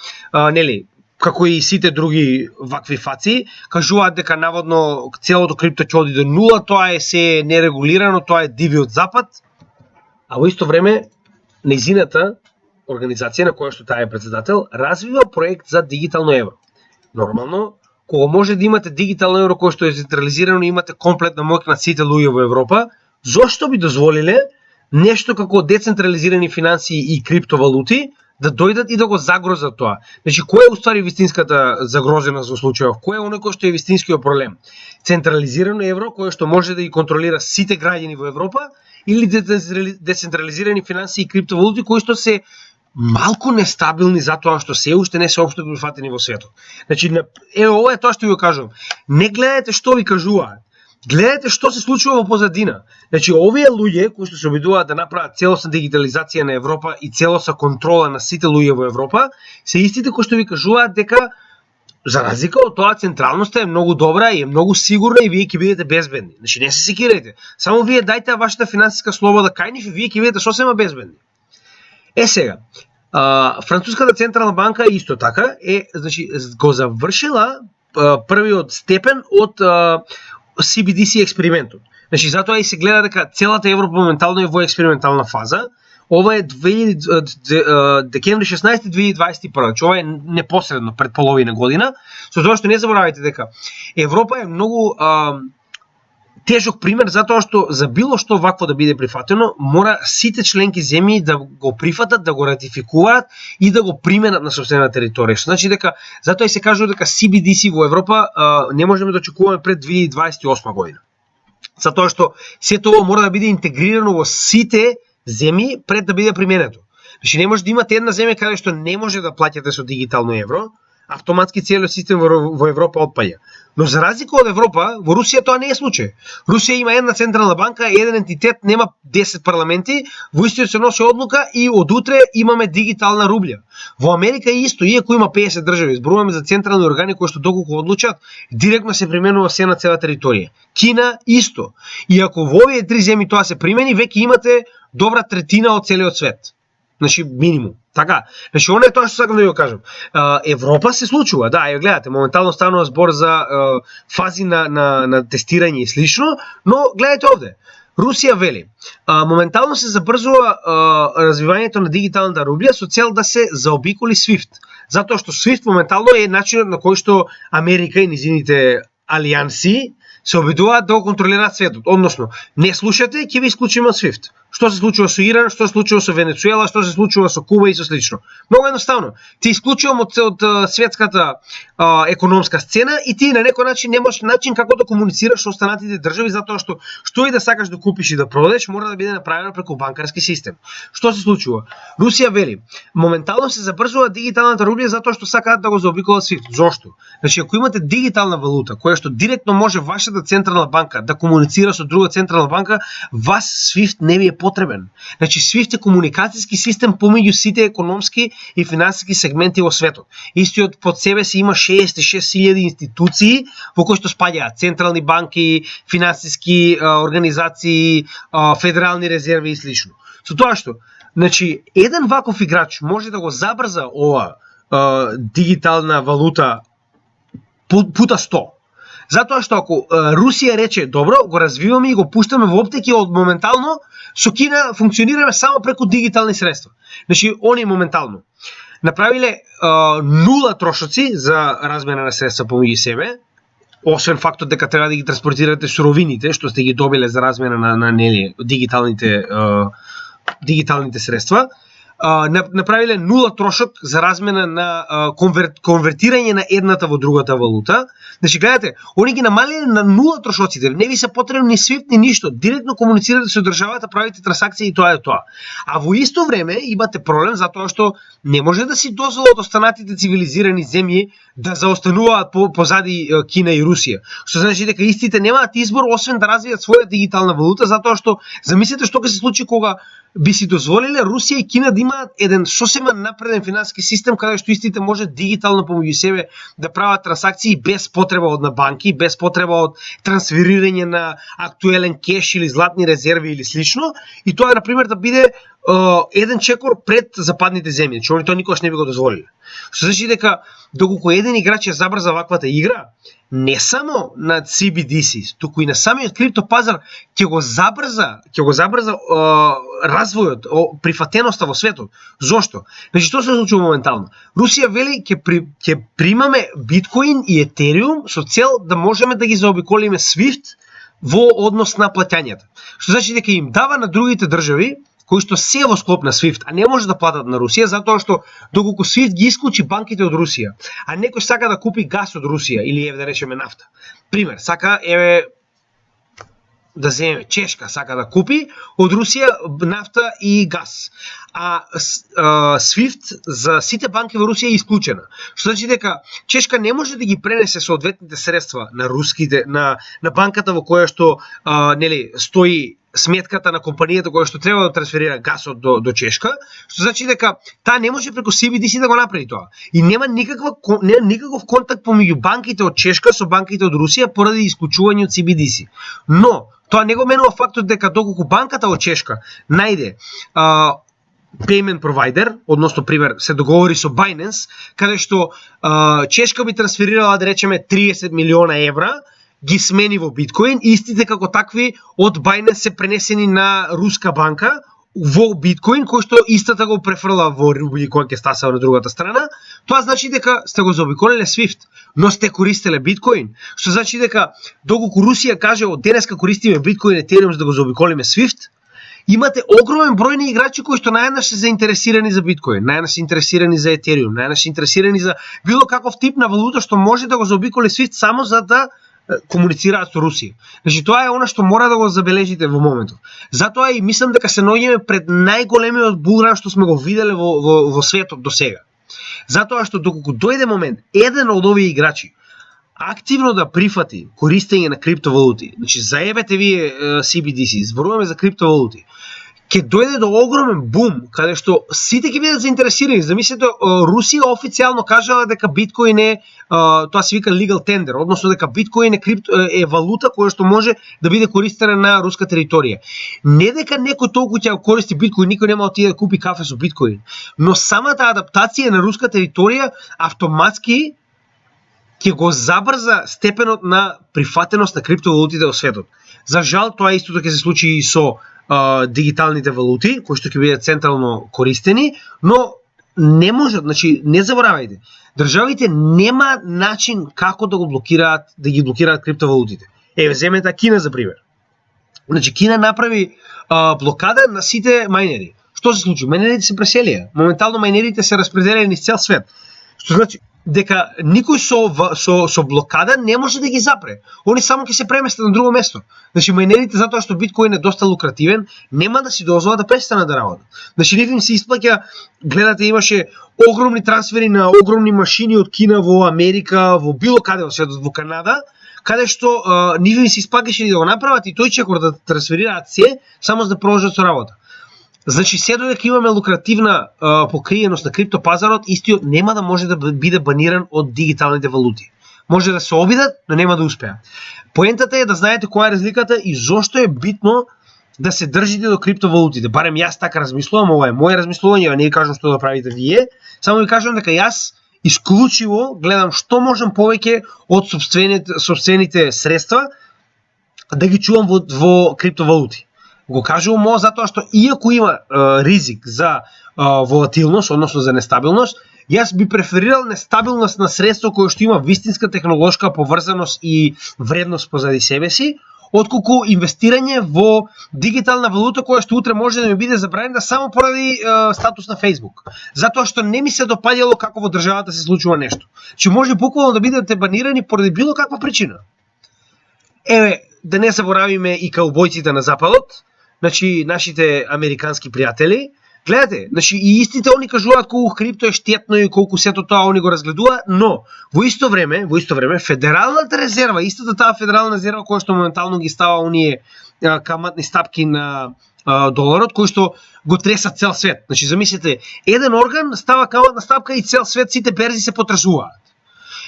нели како и сите други вакви фаци, кажуваат дека наводно целото крипто ќе оди до нула, тоа е се нерегулирано, тоа е дивиот запад. А во исто време, нејзината организација на која што таа е председател, развива проект за дигитално евро. Нормално, кога може да имате дигитално евро кое што е централизирано и имате комплетна моќ на сите луѓе во Европа, зошто би дозволиле нешто како децентрализирани финансии и криптовалути да дојдат и да го загрозат тоа? Значи, кој е уствари вистинската загрозеност во случајов? Кој е оној кој што е вистинскиот проблем? Централизирано евро кое што може да ги контролира сите граѓани во Европа или децентрализирани финансии и криптовалути кои што се малку нестабилни затоа што се уште не се општо прифатени во светот. Значи, ова е тоа што ви го кажувам. Не гледате што ви кажуваат. Гледате што се случува во позадина. Значи, овие луѓе кои што се обидуваат да направат целосна дигитализација на Европа и целосна контрола на сите луѓе во Европа, се истите кои што ви кажуваат дека за разлика од тоа централноста е многу добра и е многу сигурна и вие ќе бидете безбедни. Значи, не се секирајте. Само вие дајте вашата финансиска слобода кај нив и вие ќе бидете сосема безбедни. Сега, Француската централна банка исто така значи го завршила првиот степен од CBDC експериментот. Значи затоа и се гледа дека целата Европа моментално е во експериментална фаза. Ова е декември 16 2021. Значи ова е непосредно пред половина година. Со тоа што не заборавајте дека Европа е многу тежок пример затоа што за било што вакво да биде прифатено, мора сите членки земји да го прифатат, да го ратификуваат и да го применат на сопствената територија. Што значи дека затоа и се кажува дека CBDC во Европа не можеме да очекуваме пред 2028 година. Затоа што сето ова мора да биде интегрирано во сите земји пред да биде применето. Значи не може да имате една земја каде што не може да плаќате со дигитално евро, автоматски целиот систем во Европа отпаѓа. Но за разлика од Европа, во Русија тоа не е случај. Русија има една централна банка, еден ентитет, нема 10 парламенти, во истиот се носи одлука и од утре имаме дигитална рублја. Во Америка е исто, иако има 50 држави, зборуваме за централни органи кои што доколку одлучат, директно се применува се на цела територија. Кина исто. И ако во овие три земји тоа се примени, веќе имате добра третина од целиот свет. Значи минимум. Така. Значи она е тоа што сакам да ви го кажам. Европа се случува, да, ја гледате, моментално станува збор за фази на тестирање и слично, но гледате овде. Русија вели, моментално се забрзува развивањето на дигиталната рублја со цел да се заобиколи SWIFT. Затоа што SWIFT моментално е начинот на кој што Америка и низините алијанси се обидуваат да го контролираат светот. Односно, не слушате, ќе ви исклучиме од SWIFT. Што се случува со Иран, што се случува со Венецуела, што се случува со Куба и со слично. Многу едноставно. Ти исклучувам од светската економска сцена и ти на некој начин немаш начин како да комуницираш со останатите држави затоа што и да сакаш да купиш и да продадеш мора да биде направено преку банкарски систем. Што се случува? Русија вели, моментално се забрзува дигиталната рублја затоа што сакаат да го заобиколат SWIFT. Зошто? Значи ако имате дигитална валута која што директно може вашата централна банка да комуницира со друга централна банка, вас SWIFT не ви е потребен. Значи SWIFT е комуникацијски систем помеѓу сите економски и финансиски сегменти во светот. Истиот под себе си има 66.000 институции во кои што спаѓаат централни банки, финансиски организации, федерални резерви и слично. Со тоа што, значи еден ваков играч може да го забрза ова дигитална валута пута 100. Затоа што ако Русија рече добро, го развиваме и го пуштаме во аптеки од моментално, со Кина функционираме само преку дигитални средства. Значи, они моментално направиле нула трошоци за размена на средства помеѓу себе, освен фактот дека треба да ги транспортирате суровините што сте ги добиле за размена на дигиталните средства. Направиле нула трошок за размена на конвертирање на едната во другата валута. Значи, гледате, они ги намалиле на нула трошоците, не ви се потребно ни SWIFT ни ништо, директно комуницирате со државата, правите трансакции и тоа е тоа. А во исто време имате проблем затоа што не може да си дозволат останатите цивилизирани земји да заостануваат позади Кина и Русија. Што значи дека истите немаат избор освен да развијат своја дигитална валута, затоа што замислете што ќе се случи кога би си дозволиле Русија и Кина да имаат еден сосема напреден финансиски систем каде што истите може дигитално помеѓу себе да прават трансакции без потреба од на банки, без потреба од трансферирање на актуелен кеш или златни резерви или слично, и тоа на пример да биде еден чекор пред западните земји, че они тоа никогаш не би го дозволиле. Што значи дека доколку еден играч ја забрза ваквата игра, не само на CBDC, туку и на самиот криптопазар ќе го забрза развојот, прифатеноста во светот. Зошто? Значи, што се случува моментално? Русија вели ќе примаме биткоин и етериум со цел да можеме да ги заобиколиме SWIFT во однос на плаќањата. Што значи дека им дава на другите држави кои што се во склоп на SWIFT, а не може да платат на Русија, затоа што доколку SWIFT ги исклучи банките од Русија, а некој сака да купи газ од Русија или да речеме нафта. Пример, сака да земеме Чешка сака да купи од Русија нафта и газ. А SWIFT за сите банки во Русија е исклучена. Што значи дека Чешка не може да ги пренесе соодветните средства на руските на банката во која што стои сметката на компанијата која што треба да трансферира гасот до Чешка, што значи дека таа не може преку CBDC да го направи тоа. И нема никаков контакт помеѓу банките од Чешка со банките од Русија поради исклучување од CBDC. Но тоа не го менува фактот дека доколку банката од Чешка најде payment provider, односно пример се договори со Binance, каде што Чешка би трансферирала да речеме 30 милиона евра, ги смени во биткоин, истите како такви од Binance се пренесени на руска банка во биткоин, кој што истата го префрла во рубли кога ќе стасава на другата страна, тоа значи дека сте го заобиколиле SWIFT, но сте користеле биткоин, што значи дека доколку Русија каже од денеска користиме биткоин и етериум за да го заобиколиме SWIFT, имате огромен број на играчи кои што најнаш се заинтересирани за биткоин, најнаш се интересирани за етериум, најнаш се интересирани за било каков тип на валута што може да го заобиколи SWIFT само за да комуницираат со Русија. Значи тоа е она што мора да го забележите во моментов. Затоа и мислам дека се наоѓаме пред најголемиот булран што сме го виделе во светот до сега. Затоа што доколку дојде момент еден од овие играчи активно да прифати користење на криптовалути, значи заебете вие CBDC, зборуваме за криптовалути, ќе дојде до огромен бум, каде што сите ќе бидат заинтересирани. Замислете, Русија официјално кажала дека биткоин е, тоа се вика legal tender, односно дека биткоин е валута која што може да биде користена на руска територија. Не дека некој толку ќе користи биткоин, никој нема отиде да купи кафе со биткоин, но самата адаптација на руска територија автоматски ќе го забрза степенот на прифатеност на криптовалутите во светот. За жал, тоа истото ќе се случи и со дигиталните валути, кои што ќе бидат централно користени, но не можат, значи не заборавајте, државите нема начин како да ги блокираат криптовалутите. Земете Кина за пример. Значи Кина направи блокада на сите мајнери. Што се случи? Мајнерите се преселија. Моментално мајнерите се распределени низ цел свет. Што значи дека никој со блокада не може да ги запре. Они само ќе се преместат на друго место. Значи мајнерите, затоа што биткоин е доста лукративен, нема да си дозволат да престанат да работат. Значи нив им се исплаќа, гледате, имаше огромни трансфери на огромни машини од Кина во Америка, во било каде во светот, во Канада, каде што нив им се исплаќаше да го направат и тој чекор да трансферираат се, само за да продолжат со работа. Значи, се додека имаме лукративна покриеност на криптопазарот, истиот нема да може да биде баниран од дигиталните валути. Може да се обидат, но нема да успеат. Поентата е да знаете која е разликата и зошто е битно да се држите до криптовалутите. Барем јас така размислувам, ова е моје размислување, а не ви кажам што да правите вие. Само ви кажам дека јас исклучиво гледам што можем повеќе од собствените средства да ги чувам во криптовалути. Го кажувам ова затоа што иако има ризик за волатилност, односно за нестабилност, јас би преферирал нестабилност на средство кое што има вистинска технолошка поврзаност и вредност позади себе си, отколку инвестирање во дигитална валута која што утре може да ми биде забранена само поради статус на Facebook. Затоа што не ми се допаѓало како во државата се случува нешто. Че може буквално да бидете банирани поради било каква причина. Еве, да не заборавиме и каубојците на западот, значи нашите американски пријатели. Гледате, значи и истите они кажуваат колку крипто е штетно и колку сето тоа они го разгледуваат, но во исто време Федералната резерва, истата таа Федерална резерва која што моментално ги става оние каматни стапки на доларот, кои што го тресат цел свет. Значи замислете, еден орган става каматна стапка и цел свет сите берзи се потресуваат.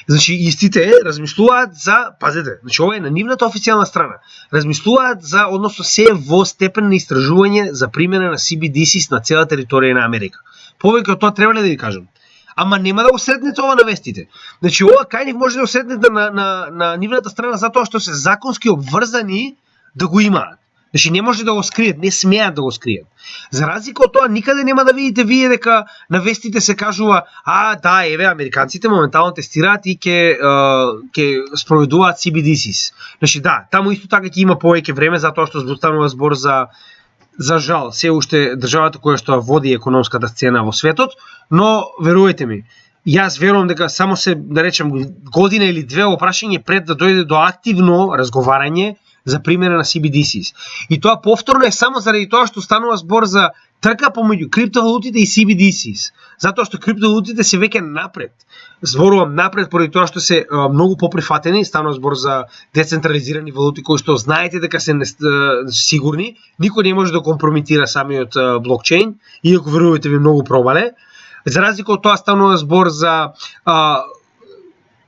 Значи истите размислуваат за, пазете, значи ова е на нивната официјална страна, размислуваат за, односно се во степен на истражување за примена на CBDCs на цела територија на Америка. Повеќе од тоа треба ли да ви кажам? Ама нема да го сретнете ова на вестите. Значи ова кај нив може да го сретнете на нивната страна затоа што се законски обврзани да го имаат. Значи не може да го скријат, не смеат да го скријат. За разлика од тоа, никаде нема да видите вие дека на вестите се кажува да, еве, американците моментално тестираат и ќе спроведуваат CBDCs. Значи да, таму исто така ќе има повеќе време затоа што станува збор за жал, се уште државата која што води економската сцена во светот, но верувајте ми, јас верувам дека само се, да речем, година или две опрашање пред да дојде до активно разговарање за примена на CBDCs. И тоа повторно е само заради тоа што станува збор за трка помеѓу криптовалутите и CBDCs. Затоа што криптовалутите се веќе напред. Зборувам напред поради тоа што се многу поприфатени, станува збор за децентрализирани валути кои што знаете дека се сигурни, никој не може да компрометира самиот блокчейн, иако верувајте ви многу пробале. За разлика од тоа станува збор за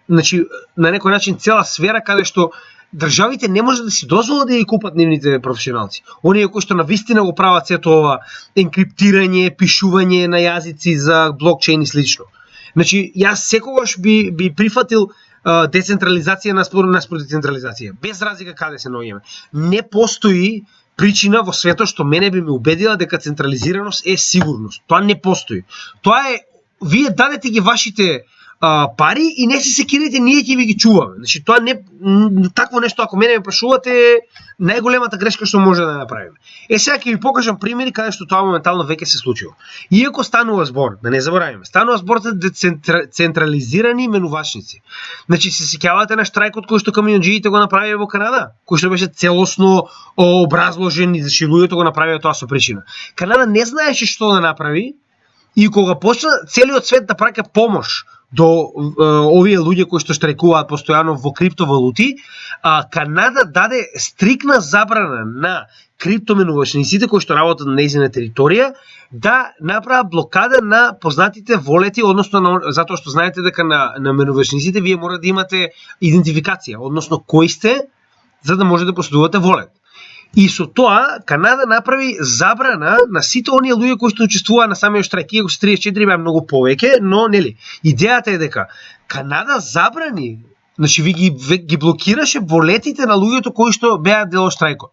значи на некој начин цела сфера каде што државите не може да си дозволат да ја купат нивните професионалци. Оние кои што навистина го прават сето ова енкриптирање, пишување на јазици за блокчейн и слично. Значи, јас секогаш би прифатил децентрализација наспор децентрализација, без разлика каде се наоѓаме. Не постои причина во светот што мене би ме убедила дека централизираност е сигурност. Тоа не постои. Тоа е, вие дадете ги вашите пари и не се секирате, ние ќе ви ги чуваме. Значи тоа не такво нешто ако мене ме прашувате е најголемата грешка што може да направиме. Сега ќе ви покажам примери каде што тоа моментално веќе се случило. Иако станува збор, да не забораваме, станува збор за централизирани менувачници. Значи се сеќавате на штрајкот кој што камионџиите го направија во Канада, кој што беше целосно образложен и значи луѓето го направија тоа со причина. Канада не знаеше што да направи и кога почна целиот свет да праќа помош до овие луѓе кои што штрајкуваат постојано во криптовалути, Канада даде стрикна забрана на криптоменувачниците кои што работат на нејзина територија да направат блокада на познатите волети, односно затоа што знаете дека на менувачниците вие мора да имате идентификација, односно кои сте, за да може да поседувате волет. И со тоа Канада направи забрана на сите оние луѓе кои што учествуваа на самиот штрајк, иако се 34 беа многу повеќе, но нели, идејата е дека Канада забрани, значи ги блокираше волетите на луѓето кои што беа дел од штрајкот.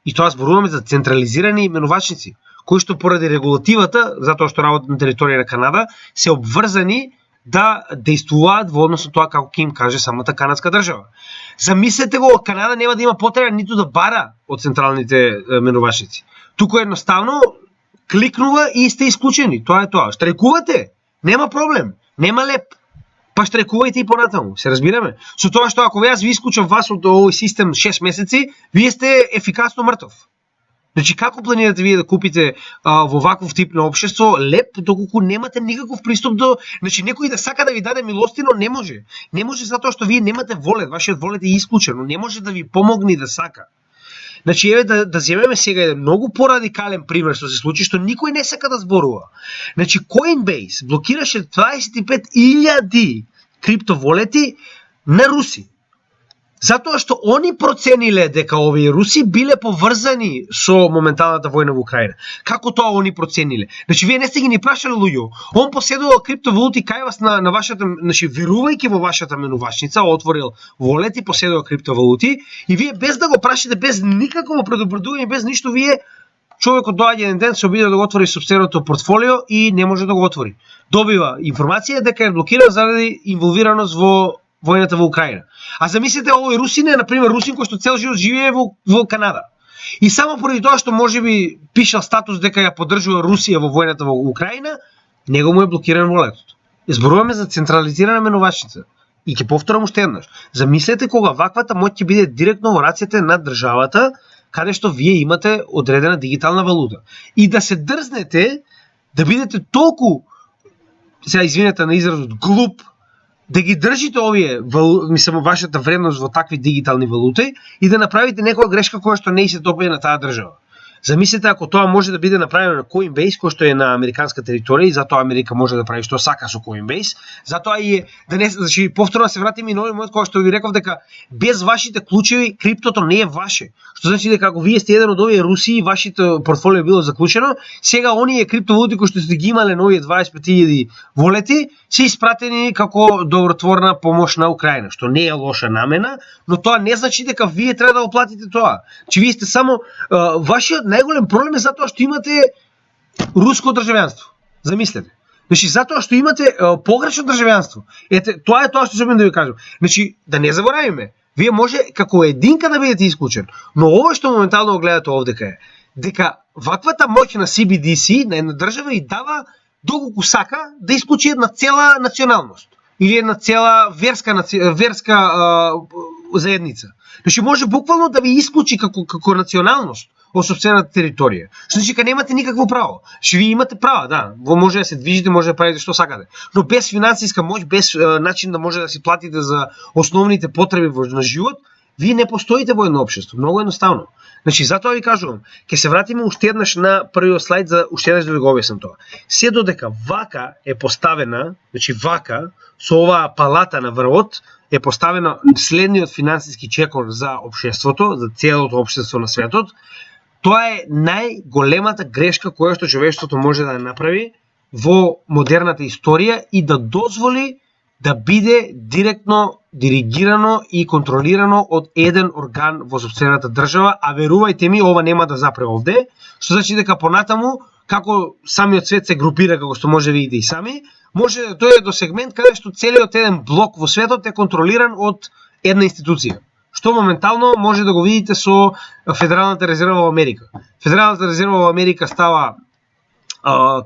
И тоа зборуваме за централизирани менувачници, кои што поради регулативата, затоа што работат на територија на Канада, се обврзани да действуваат во однос на тоа како ќе им каже самата канадска држава. Замислете го, Канада нема да има потреба ниту да бара од централните менувачници. Туку едноставно кликнува и сте исклучени. Тоа е тоа. Штрајкувате, нема проблем, нема леп. Па штрајкувајте и понатаму, се разбираме. Со тоа што ако јас ви исклучам вас од овој систем 6 месеци, вие сте ефикасно мртов. Значи, како планирате вие да купите во ваков тип на општество леп, доколку немате никаков пристап до... Значи, некој да сака да ви даде милостино, не може. Не може затоа што вие немате волет, вашиот волет е исклучено, не може да ви помогне да сака. Значи, еве да земеме сега еден многу порадикален пример што се случи, што никој не сака да зборува. Значи, Coinbase блокираше 25.000 криптоволети на руси. Затоа што они процениле дека овие руси биле поврзани со моменталната војна во Украина. Како тоа они процениле? Значи, вие не сте ги ни прашале луѓе. Он поседувал криптовалути кај вас на вашата, значи, верувајќи во вашата менувачница, отворил волет и поседува криптовалути, и вие без да го прашате, без никакво предупредување, без ништо, вие човекот доаѓа еден ден, се обиде да го отвори сопственото портфолио и не може да го отвори. Добива информација дека е блокиран заради инволвираност во војната во Украина. А замислете, овој русин е, например, русин кој што цел живот живее во Канада. И само поради тоа што можеби пишал статус дека ја поддржува Русија во војната во Украина, него му е блокиран волетот. Зборуваме за централизирана менувачница. И ќе повторам уште еднаш. Замислете кога ваквата моќ ќе биде директно во рацете на државата, каде што вие имате одредена дигитална валута. И да се дрзнете да бидете толку, сега извинете на изразот, глуп, да ги држите овие, мислам, вашата вредност во такви дигитални валути и да направите некоја грешка која што не се допаѓа на таа држава. Замислете ако тоа може да биде направено на Coinbase, кој што е на американска територија, и затоа Америка може да прави што сака со Coinbase, затоа и е, да не, значи повторно се вратиме и нови момент кога што ви реков дека без вашите клучеви криптото не е ваше. Што значи дека ако вие сте еден од овие руси и вашето портфолио било заклучено, сега оние криптовалути кои што сте ги имале на овие 25.000 волети се испратени како добротворна помош на Украина, што не е лоша намена, но тоа не значи дека вие треба да оплатите тоа. Че вие сте само вашиот најголем проблем е затоа што имате руско државјанство. Замислете. Значи затоа што имате погрешно државјанство. Ете, тоа е тоа што сакам да ви кажам. Значи да не заборавиме, вие може како единка да бидете исклучен, но ова што моментално го гледате овдека е дека ваквата моќ на CBDC на една држава и дава доколку сака да исклучи една цела националност или една цела верска заедница. Значи може буквално да ви исклучи како националност од сопствената територија. Што значи дека немате никакво право. Што вие имате право, да, може да се движите, може да правите што сакате, но без финансиска моќ, без начин да може да си платите за основните потреби на живот, вие не постоите во едно општество. Многу едноставно. Значи затоа ви кажувам, ќе се вратиме уште еднаш на првиот слайд за уште еднаш да ви го објаснам тоа. Се додека вака е поставена, значи вака со оваа палата на врвот е поставено следниот финансиски чекор за општеството, за целото општество на светот, тоа е најголемата грешка која што човештвото може да направи во модерната историја и да дозволи да биде директно диригирано и контролирано од еден орган во сопствената држава, а верувајте ми, ова нема да запре овде, што значи дека понатаму, како самиот свет се групира, како што може видите и сами, може да дојде до сегмент каде што целиот еден блок во светот е контролиран од една институција. Што моментално може да го видите со Федералната резерва во Америка. Федералната резерва во Америка става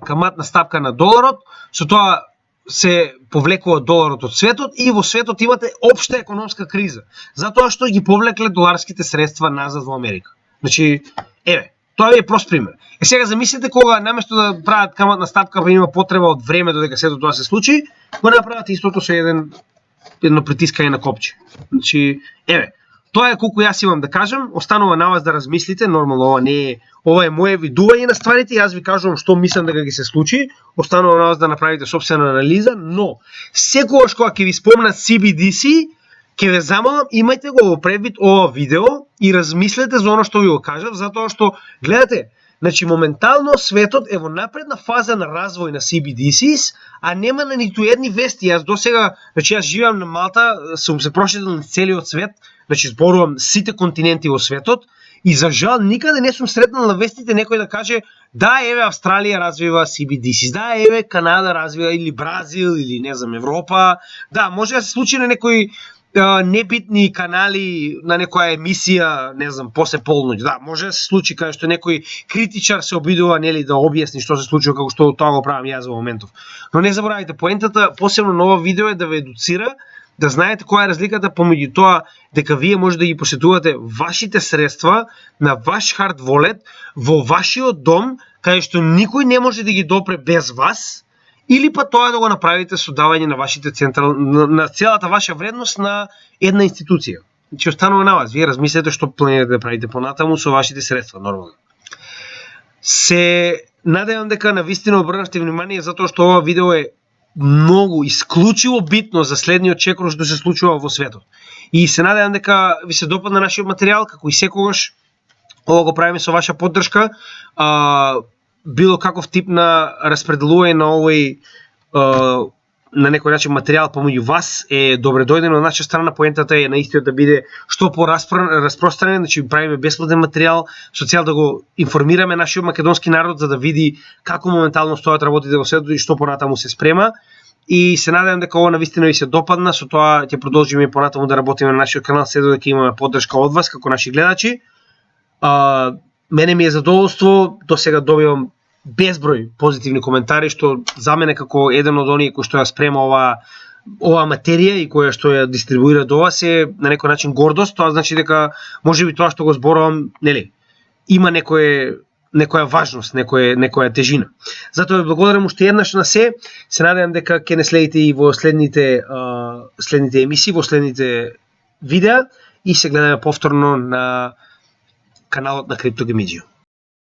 каматна стапка на доларот, со тоа се повлекува доларот од светот и во светот имате општа економска криза, затоа што ги повлекле доларските средства назад во Америка. Значи, еве, тоа е прост пример. Сега замислете кога наместо да прават каматна стапка, па има потреба од време додека сето тоа се случи, го направат истото со едно притискање на копче. Значи, еве, тоа е колку јас имам да кажам, останува на вас да размислите, нормално ова е мое видување на стварите, јас ви кажувам што мислам дека ќе се случи, останува на вас да направите собствена анализа, но секогаш кога ќе ви спомнат CBDC, ќе ве замолам, имајте го во предвид ова видео и размислете за оно што ви го кажав, затоа што гледате, значи моментално светот е во напредна фаза на развој на CBDCs, а нема на ниту едни вести. Јас досега, значи јас живеам на Малта, сум се прошетал на целиот свет, значи зборувам сите континенти во светот, и за жал никаде не сум сретнал на вестите некој да каже да, еве Австралија развива CBDCs, да, еве Канада развива, или Бразил, или не знам, Европа. Да, може да се случи на некои небитни канали, на некоја емисија, не знам, после полноќ. Да, може да се случи каде што некој критичар се обидува, нели, да објасни што се случува, како што тоа го правам јас во моментов. Но не заборавајте, поентата посебно на ова видео е да ве едуцира, да знаете која е разликата помеѓу тоа дека вие може да ги посетувате вашите средства на ваш хард волет во вашиот дом, каде што никој не може да ги допре без вас, или па тоа да го направите со давање на вашите на целата ваша вредност на една институција. Значи останува на вас, вие размислете што планирате да правите понатаму со вашите средства, нормално. Се надевам дека навистина обрнавте внимание затоа што ова видео е многу исклучиво битно за следниот чекор што се случува во светот. И се надевам дека ви се допадна нашиот материјал, како и секогаш ова го правиме со ваша поддршка. Било каков тип на распределување на овој на некој начин материјал помеѓу вас е добре дојден од наша страна. Поентата е на истиот да биде што пораспространен, значи правиме бесплатен материјал со цел да го информираме нашиот македонски народ за да види како моментално стојат работите во светот и што понатаму се спрема. И се надевам дека ова навистина ви се допадна, со тоа ќе продолжиме и понатаму да работиме на нашиот канал, се додека имаме поддршка од вас како наши гледачи. Мене ми е задоволство, до сега добивам безброј позитивни коментари, што за мене како еден од оние кои што ја спрема ова материја и која што ја дистрибуира до вас е на некој начин гордост. Тоа значи дека можеби тоа што го зборувам, нели, има некоја важност, некоја тежина. Затоа ви благодарам уште еднаш на се надевам дека ќе не следите и во следните емисии, во следните видеа и се гледаме повторно на каналот на Криптогамиджио.